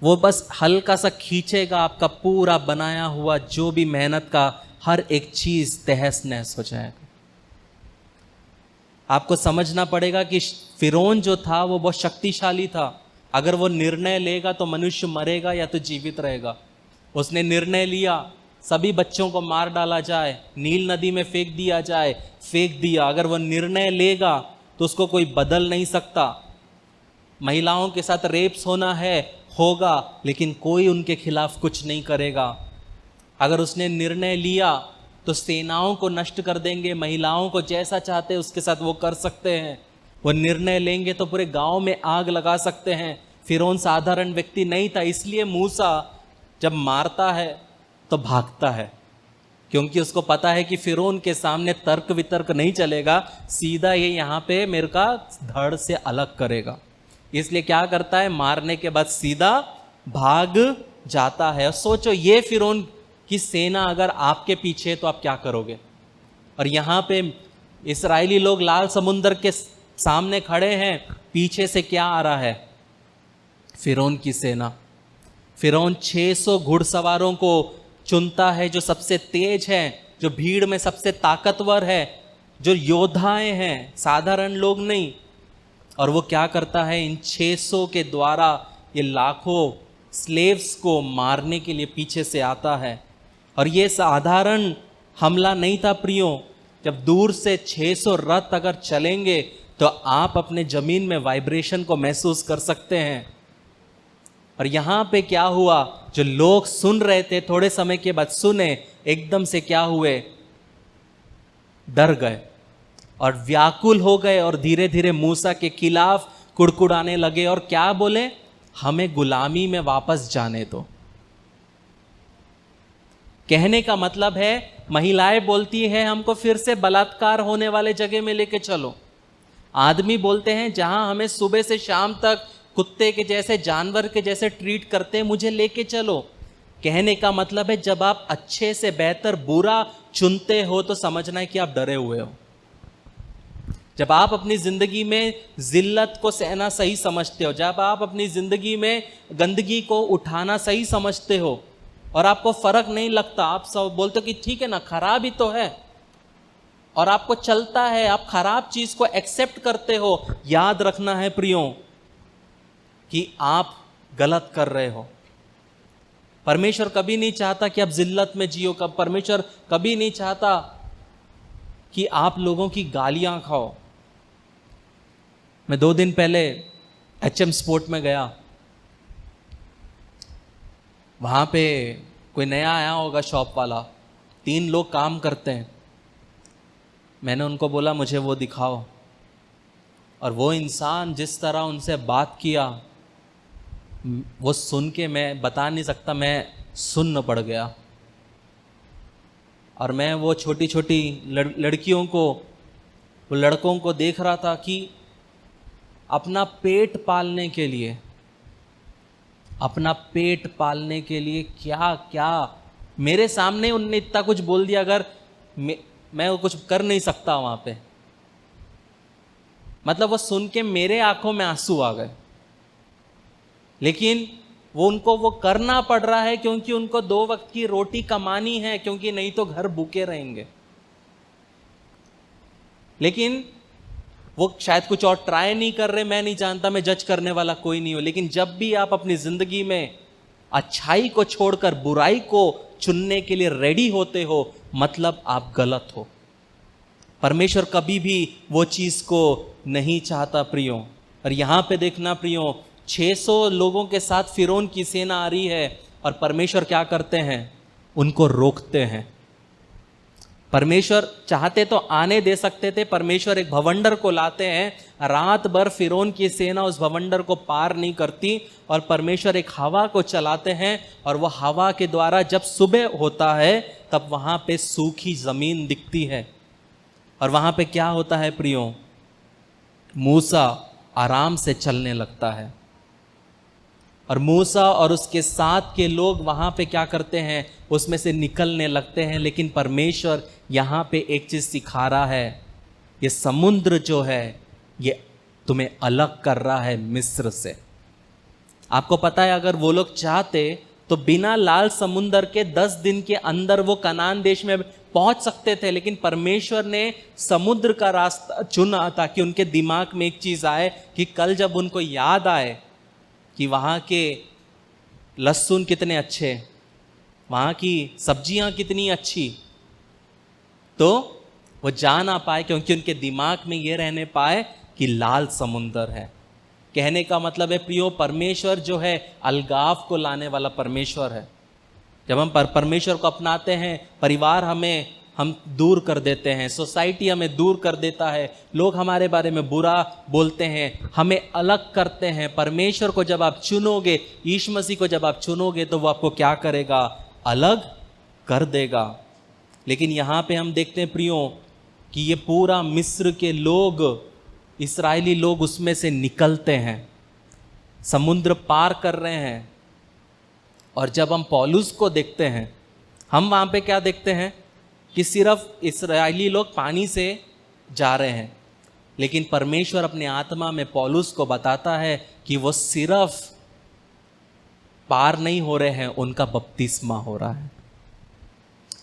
वो बस हल्का सा खींचेगा, आपका पूरा बनाया हुआ जो भी मेहनत का हर एक चीज तहस नहस हो जाएगा। आपको समझना पड़ेगा कि फिरौन जो था वो बहुत शक्तिशाली था। अगर वो निर्णय लेगा तो मनुष्य मरेगा या तो जीवित रहेगा। उसने निर्णय लिया, सभी बच्चों को मार डाला जाए, नील नदी में फेंक दिया जाए, फेंक दिया। अगर वो निर्णय लेगा तो उसको कोई बदल नहीं सकता। महिलाओं के साथ रेप्स होना है, होगा, लेकिन कोई उनके खिलाफ कुछ नहीं करेगा। अगर उसने निर्णय लिया तो सेनाओं को नष्ट कर देंगे, महिलाओं को जैसा चाहते उसके साथ वो कर सकते हैं। वो निर्णय लेंगे तो पूरे गांव में आग लगा सकते हैं। फिरौन साधारण व्यक्ति नहीं था, इसलिए मूसा जब मारता है तो भागता है, क्योंकि उसको पता है कि फिरौन के सामने तर्क वितर्क नहीं चलेगा, सीधा ये यहाँ पे मेरे का धड़ से अलग करेगा। इसलिए क्या करता है, मारने के बाद सीधा भाग जाता है। और सोचो, ये फिरौन की सेना अगर आपके पीछे है तो आप क्या करोगे। और यहाँ पे इस्राएली लोग लाल समुंदर के सामने खड़े हैं, पीछे से क्या आ रहा है, फिरौन की सेना। फिरौन 600 घुड़सवारों को चुनता है जो सबसे तेज है, जो भीड़ में सबसे ताकतवर है, जो योद्धाएं हैं, साधारण लोग नहीं। और वो क्या करता है, इन 600 के द्वारा ये लाखों स्लेव्स को मारने के लिए पीछे से आता है। और ये साधारण हमला नहीं था प्रियो। जब दूर से 600 रथ अगर चलेंगे तो आप अपने जमीन में वाइब्रेशन को महसूस कर सकते हैं। और यहाँ पे क्या हुआ, जो लोग सुन रहे थे थोड़े समय के बाद सुने, एकदम से क्या हुए, डर गए और व्याकुल हो गए और धीरे धीरे मूसा के खिलाफ कुड़कुड़ाने लगे। और क्या बोले, हमें गुलामी में वापस जाने दो। कहने का मतलब है, महिलाएं बोलती है हमको फिर से बलात्कार होने वाले जगह में लेके चलो। आदमी बोलते हैं जहां हमें सुबह से शाम तक कुत्ते के जैसे, जानवर के जैसे ट्रीट करते हैं, मुझे लेके चलो। कहने का मतलब है, जब आप अच्छे से बेहतर बुरा चुनते हो तो समझना है कि आप डरे हुए हो। जब आप अपनी जिंदगी में जिल्लत को सहना सही समझते हो, जब आप अपनी जिंदगी में गंदगी को उठाना सही समझते हो और आपको फर्क नहीं लगता, आप सब बोलते हो कि ठीक है ना, खराब ही तो है, और आपको चलता है, आप खराब चीज को एक्सेप्ट करते हो, याद रखना है प्रियो कि आप गलत कर रहे हो। परमेश्वर कभी नहीं चाहता कि आप जिल्लत में जियो। परमेश्वर कभी नहीं चाहता कि आप लोगों की गालियां खाओ। मैं 2 दिन पहले HM स्पोर्ट में गया, वहाँ पे कोई नया आया होगा शॉप वाला, 3 लोग काम करते हैं। मैंने उनको बोला मुझे वो दिखाओ, और वो इंसान जिस तरह उनसे बात किया, वो सुन के मैं बता नहीं सकता, मैं सुन्न पड़ गया। और मैं वो छोटी छोटी लड़कियों को, वो लड़कों को देख रहा था कि अपना पेट पालने के लिए, अपना पेट पालने के लिए क्या क्या मेरे सामने उनने इतना कुछ बोल दिया। अगर मैं वो कुछ कर नहीं सकता वहाँ पे, मतलब वो सुन के मेरे आंखों में आंसू आ गए। लेकिन वो उनको वो करना पड़ रहा है क्योंकि उनको 2 वक्त की रोटी कमानी है, क्योंकि नहीं तो घर भूखे रहेंगे। लेकिन वो शायद कुछ और ट्राई नहीं कर रहे, मैं नहीं जानता, मैं जज करने वाला कोई नहीं हूं। लेकिन जब भी आप अपनी जिंदगी में अच्छाई को छोड़कर बुराई को चुनने के लिए रेडी होते हो, मतलब आप गलत हो। परमेश्वर कभी भी वो चीज को नहीं चाहता प्रियो। और यहां पे देखना प्रियो, 600 लोगों के साथ फिरौन की सेना आ रही है और परमेश्वर क्या करते हैं, उनको रोकते हैं। परमेश्वर चाहते तो आने दे सकते थे, परमेश्वर एक भवंडर को लाते हैं, रात भर फिरौन की सेना उस भवंडर को पार नहीं करती, और परमेश्वर एक हवा को चलाते हैं, और वह हवा के द्वारा जब सुबह होता है तब वहां पे सूखी जमीन दिखती है। और वहां पे क्या होता है प्रियो, मूसा आराम से चलने लगता है, और मूसा और उसके साथ के लोग वहां पे क्या करते हैं, उसमें से निकलने लगते हैं। लेकिन परमेश्वर यहाँ पे एक चीज सिखा रहा है, ये समुद्र जो है ये तुम्हें अलग कर रहा है मिस्र से। आपको पता है अगर वो लोग चाहते तो बिना लाल समुंदर के 10 दिन के अंदर वो कनान देश में पहुंच सकते थे, लेकिन परमेश्वर ने समुद्र का रास्ता चुना ताकि उनके दिमाग में एक चीज आए कि कल जब उनको याद आए कि वहाँ के लहसुन कितने अच्छे, वहाँ की सब्जियाँ कितनी अच्छी, तो वो जा ना पाए, क्योंकि उनके दिमाग में ये रहने पाए कि लाल समुंदर है। कहने का मतलब है प्रियो, परमेश्वर जो है अलगाव को लाने वाला परमेश्वर है। जब हम परमेश्वर को अपनाते हैं, परिवार हम दूर कर देते हैं, सोसाइटी हमें दूर कर देता है, लोग हमारे बारे में बुरा बोलते हैं, हमें अलग करते हैं। परमेश्वर को जब आप चुनोगे, यीशु मसीह को जब आप चुनोगे, तो वो आपको क्या करेगा, अलग कर देगा। लेकिन यहाँ पे हम देखते हैं प्रियो कि ये पूरा मिस्र के लोग, इस्राएली लोग उसमें से निकलते हैं, समुद्र पार कर रहे हैं। और जब हम पौलुस को देखते हैं, हम वहाँ पे क्या देखते हैं कि सिर्फ इस्राएली लोग पानी से जा रहे हैं, लेकिन परमेश्वर अपने आत्मा में पौलुस को बताता है कि वो सिर्फ पार नहीं हो रहे हैं, उनका बपतिस्मा हो रहा है।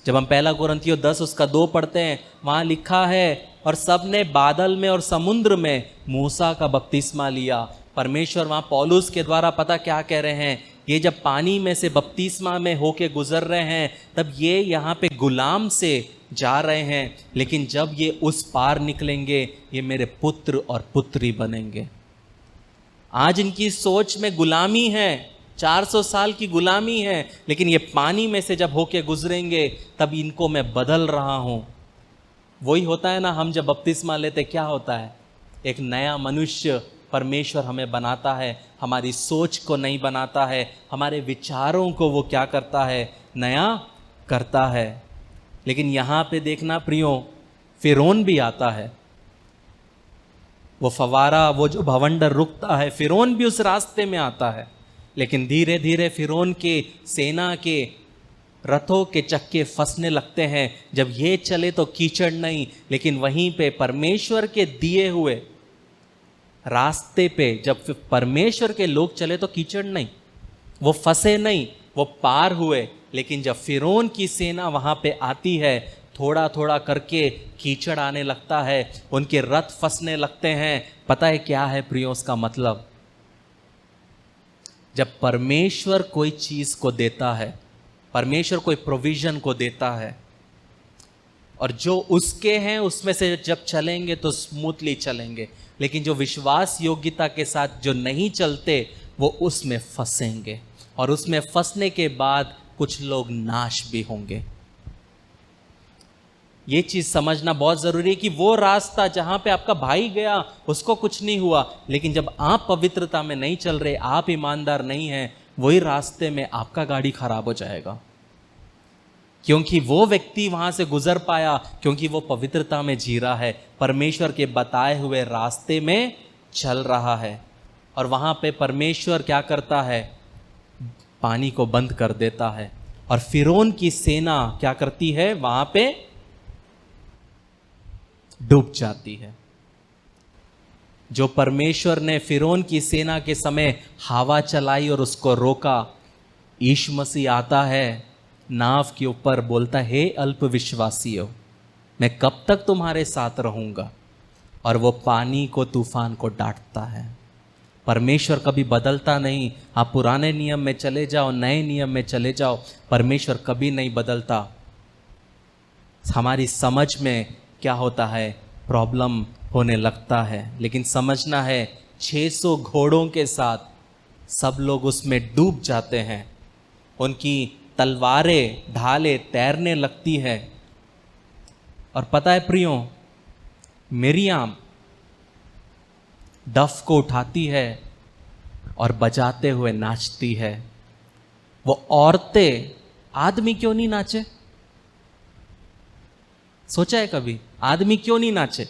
जब हम 1 कोरिन्थियों 10:2 पढ़ते हैं, वहाँ लिखा है, और सब ने बादल में और समुद्र में मूसा का बपतिस्मा लिया। परमेश्वर वहाँ पौलुस के द्वारा पता क्या कह रहे हैं, ये जब पानी में से बपतिस्मा में होके गुजर रहे हैं, तब ये यहाँ पे गुलाम से जा रहे हैं, लेकिन जब ये उस पार निकलेंगे, ये मेरे पुत्र और पुत्री बनेंगे। आज इनकी सोच में गुलामी है, 400 साल की गुलामी है, लेकिन ये पानी में से जब होके गुजरेंगे तब इनको मैं बदल रहा हूँ। वही होता है ना, हम जब बपतिस्मा लेते क्या होता है, एक नया मनुष्य परमेश्वर हमें बनाता है, हमारी सोच को नहीं बनाता है, हमारे विचारों को वो क्या करता है, नया करता है। लेकिन यहाँ पे देखना प्रियो, फिरौन भी आता है, वो फवारा, वो जो भवंडर रुकता है, फिरौन भी उस रास्ते में आता है। लेकिन धीरे धीरे फिरौन के सेना के रथों के चक्के फंसने लगते हैं। जब ये चले तो कीचड़ नहीं, लेकिन वहीं पे परमेश्वर के दिए हुए रास्ते पे जब परमेश्वर के लोग चले तो कीचड़ नहीं, वो फंसे नहीं, वो पार हुए। लेकिन जब फिरौन की सेना वहाँ पे आती है, थोड़ा थोड़ा करके कीचड़ आने लगता है, उनके रथ फंसने लगते हैं। पता है क्या है प्रियो उसका मतलब? जब परमेश्वर कोई चीज़ को देता है, परमेश्वर कोई प्रोविज़न को देता है, और जो उसके हैं उसमें से जब चलेंगे तो स्मूथली चलेंगे, लेकिन जो विश्वास योग्यता के साथ जो नहीं चलते वो उसमें फंसेंगे, और उसमें फंसने के बाद कुछ लोग नाश भी होंगे। ये चीज़ समझना बहुत ज़रूरी है कि वो रास्ता जहाँ पे आपका भाई गया उसको कुछ नहीं हुआ, लेकिन जब आप पवित्रता में नहीं चल रहे, आप ईमानदार नहीं हैं, वही रास्ते में आपका गाड़ी खराब हो जाएगा। क्योंकि वो व्यक्ति वहाँ से गुजर पाया क्योंकि वो पवित्रता में जी रहा है, परमेश्वर के बताए हुए रास्ते में चल रहा है। और वहाँ पे परमेश्वर क्या करता है, पानी को बंद कर देता है, और फिरौन की सेना क्या करती है, वहाँ पे डूब जाती है। जो परमेश्वर ने फिरौन की सेना के समय हवा चलाई और उसको रोका, यीशु मसीह आता है नाव के ऊपर, बोलता है, हे अल्पविश्वासियों, मैं कब तक तुम्हारे साथ रहूंगा, और वो पानी को, तूफान को डांटता है। परमेश्वर कभी बदलता नहीं। आप पुराने नियम में चले जाओ, नए नियम में चले जाओ, परमेश्वर कभी नहीं बदलता। हमारी समझ में क्या होता है, प्रॉब्लम होने लगता है, लेकिन समझना है 600 घोड़ों के साथ सब लोग उसमें डूब जाते हैं, उनकी तलवारें ढाले तैरने लगती है, और पता है प्रियो, मिरियाम डफ को उठाती है और बजाते हुए नाचती है। वो औरतें, आदमी क्यों नहीं नाचे? सोचा है कभी आदमी क्यों नहीं नाचे?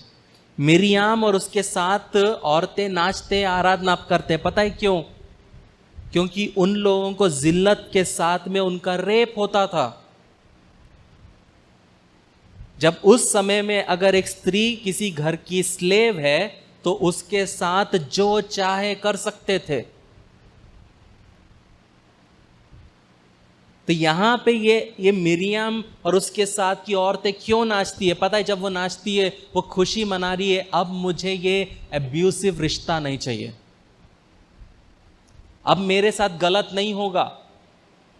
मिरियाम और उसके साथ औरतें नाचते, आराधना करते। पता है क्यों? क्योंकि उन लोगों को जिल्लत के साथ में उनका रेप होता था। जब उस समय में अगर एक स्त्री किसी घर की स्लेव है तो उसके साथ जो चाहे कर सकते थे। तो यहां पे ये मिरियम और उसके साथ की औरतें क्यों नाचती है? पता है, जब वो नाचती है वो खुशी मना रही है, अब मुझे ये एब्यूसिव रिश्ता नहीं चाहिए, अब मेरे साथ गलत नहीं होगा,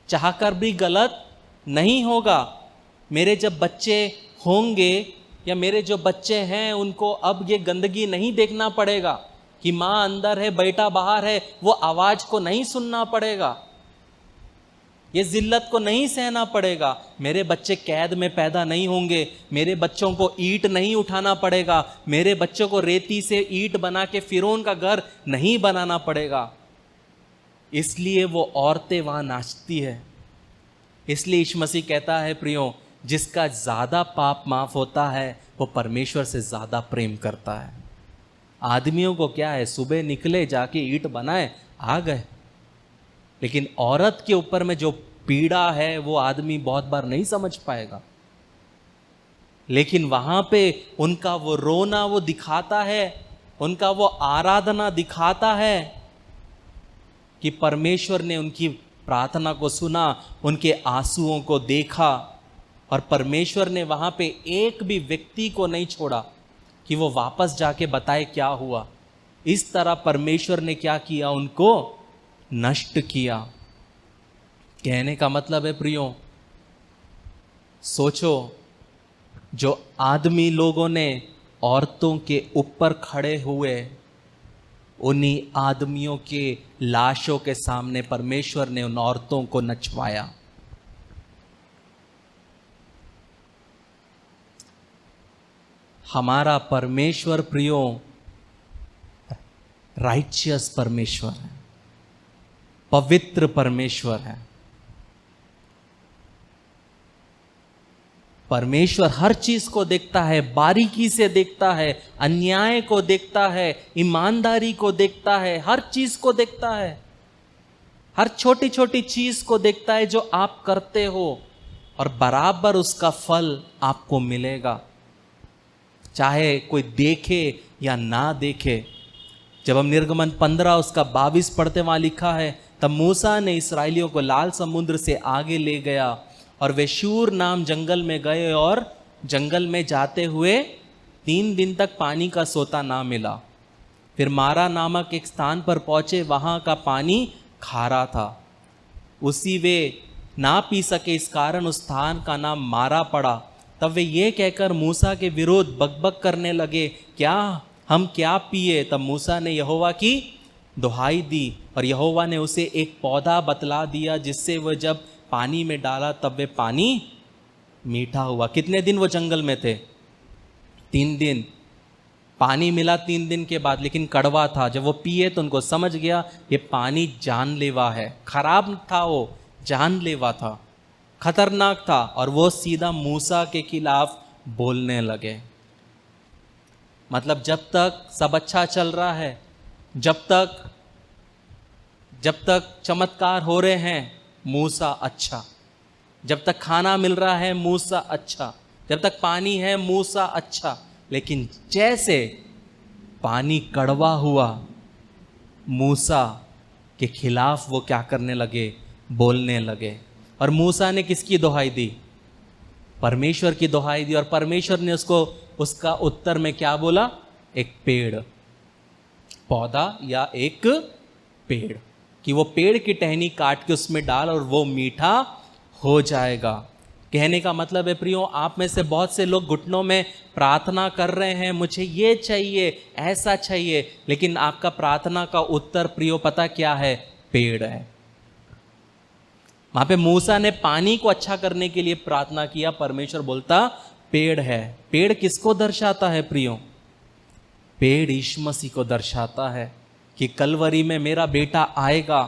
चाहकर भी गलत नहीं होगा। मेरे जब बच्चे होंगे या मेरे जो बच्चे हैं उनको अब ये गंदगी नहीं देखना पड़ेगा कि माँ अंदर है बेटा बाहर है, वो आवाज को नहीं सुनना पड़ेगा, ये जिल्लत को नहीं सहना पड़ेगा। मेरे बच्चे कैद में पैदा नहीं होंगे, मेरे बच्चों को ईंट नहीं उठाना पड़ेगा, मेरे बच्चों को रेती से ईंट बना के फिरौन का घर नहीं बनाना पड़ेगा। इसलिए वो औरतें वहां नाचती है। इसलिए यीशु मसीह कहता है प्रियो, जिसका ज्यादा पाप माफ होता है वो परमेश्वर से ज्यादा प्रेम करता है। आदमियों को क्या है, सुबह निकले जाके ईंट बनाए आ गए, लेकिन औरत के ऊपर में जो पीड़ा है वो आदमी बहुत बार नहीं समझ पाएगा। लेकिन वहां पे उनका वो रोना वो दिखाता है, उनका वो आराधना दिखाता है कि परमेश्वर ने उनकी प्रार्थना को सुना, उनके आंसुओं को देखा, और परमेश्वर ने वहां पे एक भी व्यक्ति को नहीं छोड़ा कि वो वापस जाके बताए क्या हुआ। इस तरह परमेश्वर ने क्या किया, उनको नष्ट किया। कहने का मतलब है प्रियो, सोचो, जो आदमी लोगों ने औरतों के ऊपर खड़े हुए, उन्हीं आदमियों के लाशों के सामने परमेश्वर ने उन औरतों को नचवाया। हमारा परमेश्वर प्रियो राइचियस परमेश्वर है, पवित्र परमेश्वर है। परमेश्वर हर चीज को देखता है, बारीकी से देखता है, अन्याय को देखता है, ईमानदारी को देखता है, हर चीज को देखता है, हर छोटी छोटी चीज को देखता है जो आप करते हो, और बराबर उसका फल आपको मिलेगा, चाहे कोई देखे या ना देखे। जब हम निर्गमन 15 उसका 22 पढ़ते, वहां लिखा है, तब मूसा ने इसराइलियों को लाल समुद्र से आगे ले गया और वे शूर नाम जंगल में गए, और जंगल में जाते हुए 3 दिन तक पानी का सोता ना मिला। फिर मारा नामक एक स्थान पर पहुंचे, वहां का पानी खारा था, उसी वे ना पी सके, इस कारण उस स्थान का नाम मारा पड़ा। तब वे ये कहकर मूसा के विरोध बकबक करने लगे, हम क्या पिए? तब मूसा ने यहोवा की दुहाई दी, और यहोवा ने उसे एक पौधा बतला दिया, जिससे वह जब पानी में डाला तब वे पानी मीठा हुआ। कितने दिन वो जंगल में थे? 3 दिन। पानी मिला 3 दिन के बाद, लेकिन कड़वा था। जब वो पिए तो उनको समझ गया ये पानी जानलेवा है। खराब था, वो जानलेवा था, खतरनाक था, और वो सीधा मूसा के खिलाफ बोलने लगे। मतलब जब तक सब अच्छा चल रहा है, जब तक चमत्कार हो रहे हैं, मूसा अच्छा, जब तक खाना मिल रहा है मूसा अच्छा, जब तक पानी है मूसा अच्छा, लेकिन जैसे पानी कड़वा हुआ, मूसा के खिलाफ वो क्या करने लगे? बोलने लगे। और मूसा ने किसकी दुहाई दी? परमेश्वर की दुहाई दी, और परमेश्वर ने उसका उत्तर में क्या बोला? एक पेड़, पौधा या एक पेड़, कि वो पेड़ की टहनी काट के उसमें डाल और वो मीठा हो जाएगा। कहने का मतलब है प्रियो, आप में से बहुत से लोग घुटनों में प्रार्थना कर रहे हैं, मुझे ये चाहिए, ऐसा चाहिए, लेकिन आपका प्रार्थना का उत्तर प्रियो पता क्या है? पेड़ है। वहां पे मूसा ने पानी को अच्छा करने के लिए प्रार्थना किया, परमेश्वर बोलता पेड़ है। पेड़ किसको दर्शाता है प्रियो? पेड़ यीशु मसीह को दर्शाता है कि कलवरी में मेरा बेटा आएगा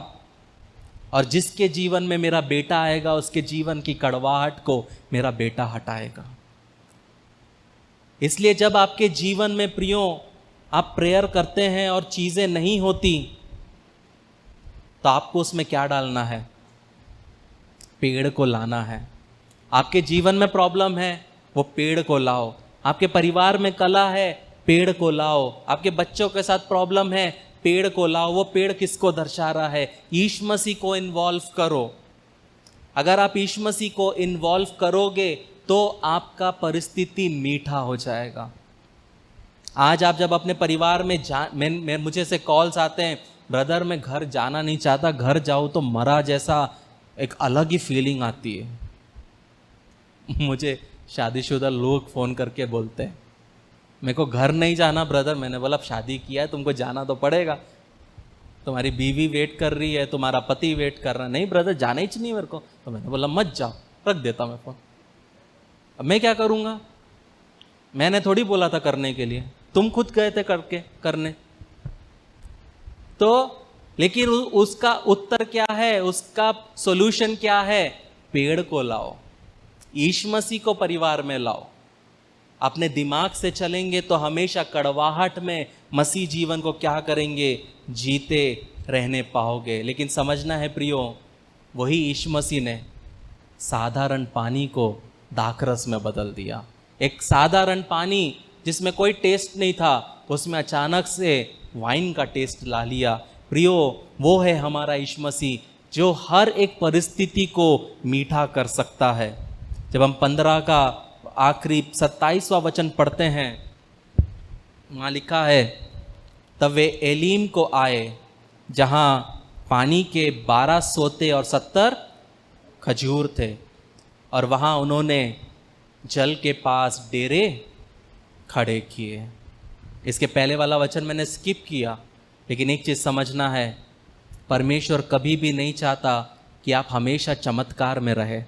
और जिसके जीवन में मेरा बेटा आएगा उसके जीवन की कड़वाहट को मेरा बेटा हटाएगा। इसलिए जब आपके जीवन में प्रियो आप प्रेयर करते हैं और चीजें नहीं होती, तो आपको उसमें क्या डालना है? पेड़ को लाना है। आपके जीवन में प्रॉब्लम है, वो पेड़ को लाओ। आपके परिवार में कलह है, पेड़ को लाओ। आपके बच्चों के साथ प्रॉब्लम है, पेड़ को लाओ। वो पेड़ किसको दर्शा रहा है? यीशु मसीह को इन्वॉल्व करो। अगर आप यीशु मसीह को इन्वॉल्व करोगे तो आपका परिस्थिति मीठा हो जाएगा। आज आप जब अपने परिवार में मुझे से कॉल्स आते हैं, ब्रदर मैं घर जाना नहीं चाहता, घर जाऊँ तो मरा जैसा एक अलग ही फीलिंग आती है। मुझे शादीशुदा लोग फ़ोन करके बोलते हैं मेरे को घर नहीं जाना ब्रदर। मैंने बोला अब शादी किया है, तुमको जाना तो पड़ेगा। तुम्हारी बीवी वेट कर रही है, तुम्हारा पति वेट कर रहा है। नहीं ब्रदर जाना ही नहीं मेरे को। तो मैंने बोला मत जाओ, रख देता मैं फ़ोन। अब मैं क्या करूँगा? मैंने थोड़ी बोला था करने के लिए, तुम खुद गए थे करने। तो लेकिन उसका उत्तर क्या है? उसका सॉल्यूशन क्या है? पेड़ को लाओ, यीशु मसीह को परिवार में लाओ। अपने दिमाग से चलेंगे तो हमेशा कड़वाहट में मसीह जीवन को क्या करेंगे? जीते रहने पाओगे। लेकिन समझना है प्रियो, वही यीशु मसीह ने साधारण पानी को दाखरस में बदल दिया। एक साधारण पानी जिसमें कोई टेस्ट नहीं था, उसमें अचानक से वाइन का टेस्ट ला लिया। प्रियो, वो है हमारा यीशु मसीह जो हर एक परिस्थिति को मीठा कर सकता है। जब हम 15 का आखिरी 27वां वचन पढ़ते हैं, वहाँ लिखा है तब वे एलीम को आए जहाँ पानी के 12 सोते और 70 खजूर थे, और वहाँ उन्होंने जल के पास डेरे खड़े किए। इसके पहले वाला वचन मैंने स्किप किया, लेकिन एक चीज़ समझना है, परमेश्वर कभी भी नहीं चाहता कि आप हमेशा चमत्कार में रहे।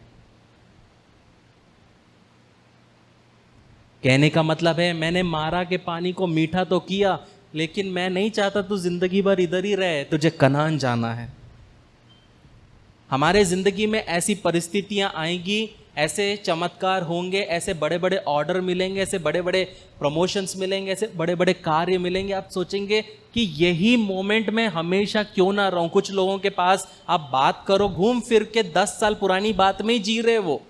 कहने का मतलब है मैंने मारा के पानी को मीठा तो किया, लेकिन मैं नहीं चाहता तू जिंदगी भर इधर ही रहे, तुझे कनान जाना है। हमारे जिंदगी में ऐसी परिस्थितियां आएंगी, ऐसे चमत्कार होंगे, ऐसे बड़े बड़े ऑर्डर मिलेंगे, ऐसे बड़े बड़े प्रमोशंस मिलेंगे, ऐसे बड़े बड़े कार्य मिलेंगे। आप सोचेंगे कि यही मोमेंट में हमेशा क्यों ना रहूं। कुछ लोगों के पास आप बात करो, घूम फिर के 10 साल पुरानी बात में ही जी रहे वो।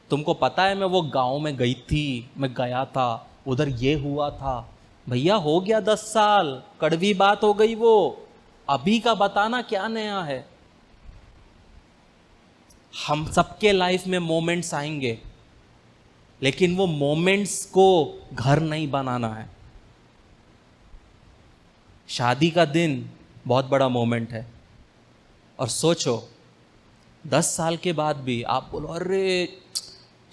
तुमको पता है मैं वो गांव में गई थी, मैं गया था, उधर ये हुआ था। भैया हो गया 10 साल, कड़वी बात हो गई वो। अभी का बताना क्या नया है। हम सबके लाइफ में मोमेंट्स आएंगे, लेकिन वो मोमेंट्स को घर नहीं बनाना है। शादी का दिन बहुत बड़ा मोमेंट है, और सोचो 10 साल के बाद भी आप बोलो अरे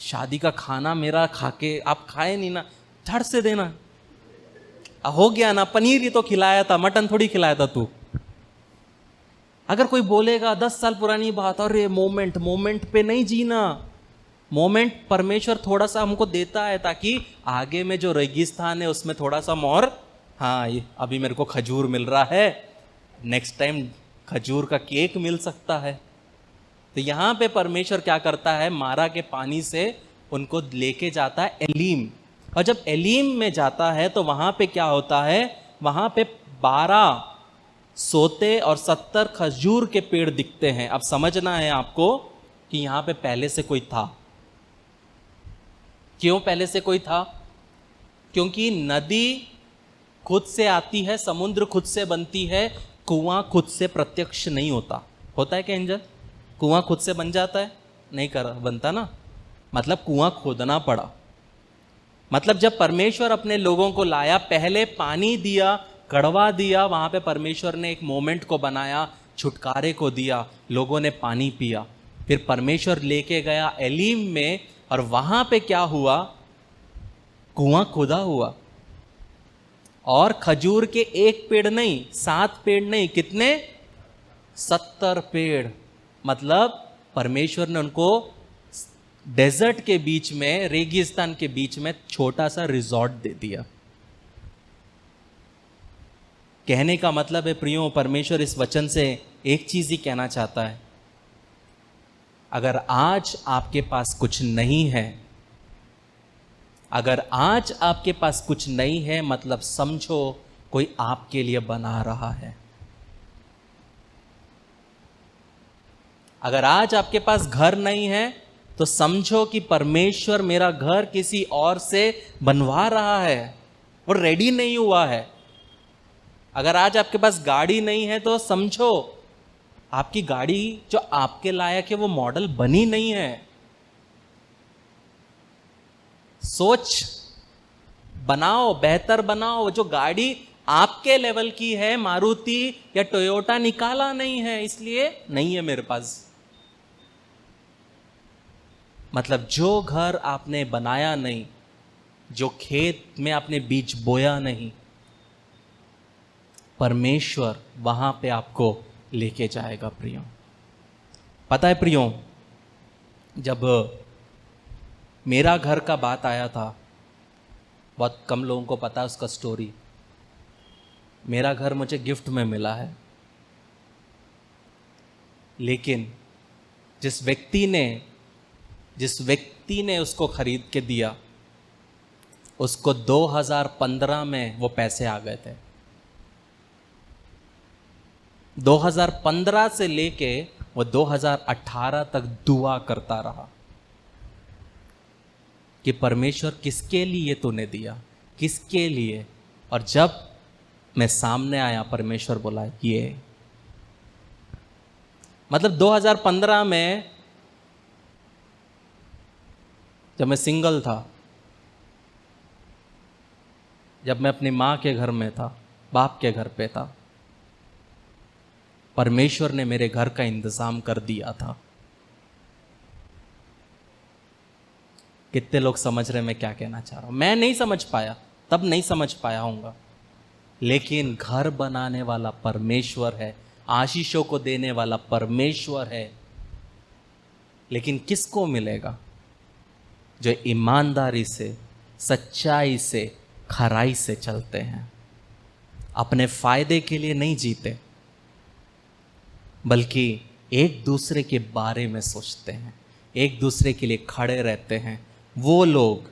शादी का खाना मेरा खाके आप खाए नहीं ना, झट से देना। हो गया ना, पनीर ही तो खिलाया था, मटन थोड़ी खिलाया था तू। अगर कोई बोलेगा 10 साल पुरानी बात, अरे मोमेंट पे नहीं जीना। मोमेंट परमेश्वर थोड़ा सा हमको देता है ताकि आगे में जो रेगिस्तान है उसमें थोड़ा सा मोर, हाँ ये अभी मेरे को खजूर मिल रहा है, नेक्स्ट टाइम खजूर का केक मिल सकता है। तो यहाँ पे परमेश्वर क्या करता है, मारा के पानी से उनको लेके जाता है एलीम। और जब एलीम में जाता है तो वहाँ पे क्या होता है, वहाँ पे 12 सोते और 70 खजूर के पेड़ दिखते हैं। अब समझना है आपको कि यहाँ पे पहले से कोई था। क्यों पहले से कोई था? क्योंकि नदी खुद से आती है, समुद्र खुद से बनती है, कुआं खुद से प्रत्यक्ष नहीं होता। होता है क्या एंजल? कुआं खुद से बन जाता है? नहीं बनता ना, मतलब कुआं खोदना पड़ा। मतलब जब परमेश्वर अपने लोगों को लाया, पहले पानी दिया, कड़वा दिया, वहां पे परमेश्वर ने एक मोमेंट को बनाया, छुटकारे को दिया, लोगों ने पानी पिया। फिर परमेश्वर लेके गया एलीम में, और वहां पे क्या हुआ, कुआं खुदा हुआ। और खजूर के एक पेड़ नहीं, 7 पेड़ नहीं, कितने? 70 पेड़। मतलब परमेश्वर ने उनको डेजर्ट के बीच में, रेगिस्तान के बीच में छोटा सा रिजॉर्ट दे दिया। कहने का मतलब है प्रियो, परमेश्वर इस वचन से एक चीज ही कहना चाहता है, अगर आज आपके पास कुछ नहीं है, अगर आज आपके पास कुछ नहीं है, मतलब समझो कोई आपके लिए बना रहा है। अगर आज आपके पास घर नहीं है तो समझो कि परमेश्वर मेरा घर किसी और से बनवा रहा है और रेडी नहीं हुआ है। अगर आज आपके पास गाड़ी नहीं है तो समझो आपकी गाड़ी जो आपके लायक है वो मॉडल बनी नहीं है। सोच बनाओ, बेहतर बनाओ। जो गाड़ी आपके लेवल की है, मारुति या टोयोटा निकाला नहीं है, इसलिए नहीं है मेरे पास। मतलब जो घर आपने बनाया नहीं, जो खेत में आपने बीज बोया नहीं, परमेश्वर वहां पे आपको लेके जाएगा प्रियो। पता है प्रियो, जब मेरा घर का बात आया था, बहुत कम लोगों को पता है उसका स्टोरी। मेरा घर मुझे गिफ्ट में मिला है, लेकिन जिस व्यक्ति ने उसको खरीद के दिया, उसको 2015 में वो पैसे आ गए थे। 2015 से लेके वो 2018 तक दुआ करता रहा कि परमेश्वर किसके लिए तूने दिया, किसके लिए। और जब मैं सामने आया, परमेश्वर बोला ये, मतलब 2015 में जब मैं सिंगल था, जब मैं अपनी माँ के घर में था, बाप के घर पे था, परमेश्वर ने मेरे घर का इंतजाम कर दिया था। कितने लोग समझ रहे मैं क्या कहना चाह रहा हूं? मैं नहीं समझ पाया, तब नहीं समझ पाया हूँगा, लेकिन घर बनाने वाला परमेश्वर है, आशीषों को देने वाला परमेश्वर है। लेकिन किसको मिलेगा? जो ईमानदारी से, सच्चाई से, खराई से चलते हैं, अपने फायदे के लिए नहीं जीते, बल्कि एक दूसरे के बारे में सोचते हैं, एक दूसरे के लिए खड़े रहते हैं। वो लोग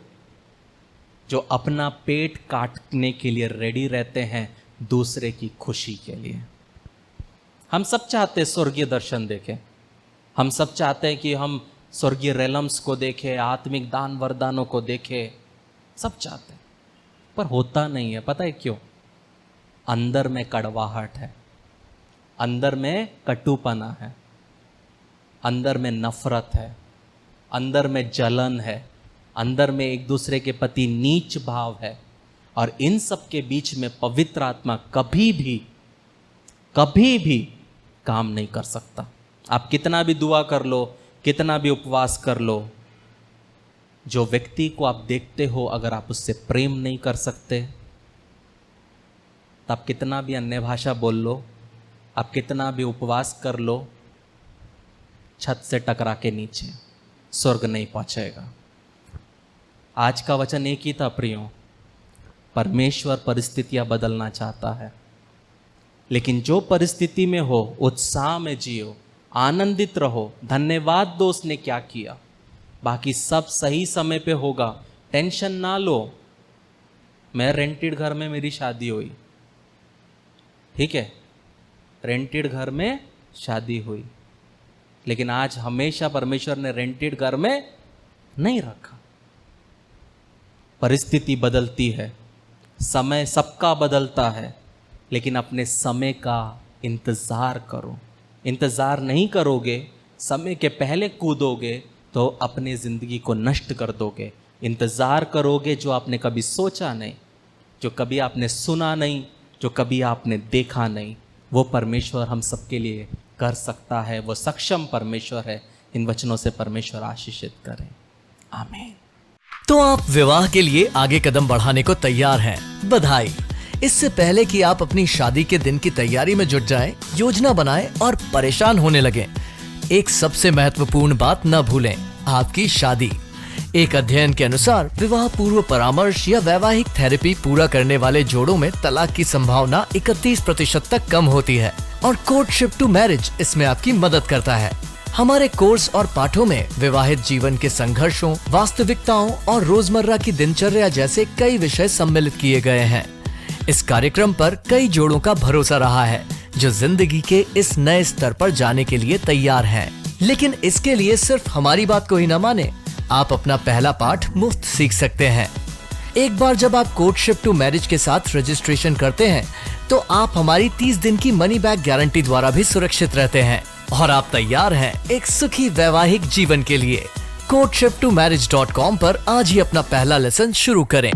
जो अपना पेट काटने के लिए रेडी रहते हैं दूसरे की खुशी के लिए। हम सब चाहते हैं स्वर्गीय दर्शन देखें, हम सब चाहते हैं कि हम स्वर्गीय रेलम्स को देखें, आत्मिक दान वरदानों को देखें, सब चाहते हैं, पर होता नहीं है। पता है क्यों? अंदर में कड़वाहट है, अंदर में कटुपना है, अंदर में नफरत है, अंदर में जलन है, अंदर में एक दूसरे के प्रति नीच भाव है। और इन सब के बीच में पवित्र आत्मा कभी भी काम नहीं कर सकता। आप कितना भी दुआ कर लो, कितना भी उपवास कर लो, जो व्यक्ति को आप देखते हो अगर आप उससे प्रेम नहीं कर सकते, तो आप कितना भी अन्य भाषा बोल लो, आप कितना भी उपवास कर लो, छत से टकरा के नीचे, स्वर्ग नहीं पहुंचेगा। आज का वचन एक ही था प्रियो, परमेश्वर परिस्थितियां बदलना चाहता है, लेकिन जो परिस्थिति में हो उत्साह में जियो, आनंदित रहो, धन्यवाद दो उसने क्या किया, बाकी सब सही समय पे होगा। टेंशन ना लो। मैं रेंटेड घर में मेरी शादी हुई, ठीक है, रेंटेड घर में शादी हुई, लेकिन आज हमेशा परमेश्वर ने रेंटेड घर में नहीं रखा। परिस्थिति बदलती है, समय सबका बदलता है, लेकिन अपने समय का इंतज़ार करो। इंतज़ार नहीं करोगे, समय के पहले कूदोगे तो अपनी ज़िंदगी को नष्ट कर दोगे। इंतज़ार करोगे जो आपने कभी सोचा नहीं, जो कभी आपने सुना नहीं, जो कभी आपने देखा नहीं, वो परमेश्वर हम सबके लिए कर सकता है। वो सक्षम परमेश्वर है। इन वचनों से परमेश्वर आशीषित करें। आमीन। तो आप विवाह के लिए आगे कदम बढ़ाने को तैयार हैं? बधाई। इससे पहले कि आप अपनी शादी के दिन की तैयारी में जुट जाएं, योजना बनाएं और परेशान होने लगें, एक सबसे महत्वपूर्ण बात न भूलें। आपकी शादी। एक अध्ययन के अनुसार विवाह पूर्व परामर्श या वैवाहिक थेरेपी पूरा करने वाले जोड़ों में तलाक की संभावना 31% तक कम होती है और कोर्टशिप टू मैरिज इसमें आपकी मदद करता है। हमारे कोर्स और पाठों में विवाहित जीवन के संघर्षों, वास्तविकताओं और रोजमर्रा की दिनचर्या जैसे कई विषय सम्मिलित किए गए हैं। इस कार्यक्रम पर कई जोड़ों का भरोसा रहा है जो जिंदगी के इस नए स्तर पर जाने के लिए तैयार हैं। लेकिन इसके लिए सिर्फ हमारी बात को ही न माने, आप अपना पहला पाठ मुफ्त सीख सकते हैं। एक बार जब आप कोर्टशिप टू मैरिज के साथ रजिस्ट्रेशन करते हैं तो आप हमारी 30 दिन की मनी बैक गारंटी द्वारा भी सुरक्षित रहते हैं और आप तैयार हैं एक सुखी वैवाहिक जीवन के लिए। courtship2marriage.com पर आज ही अपना पहला लेसन शुरू करें।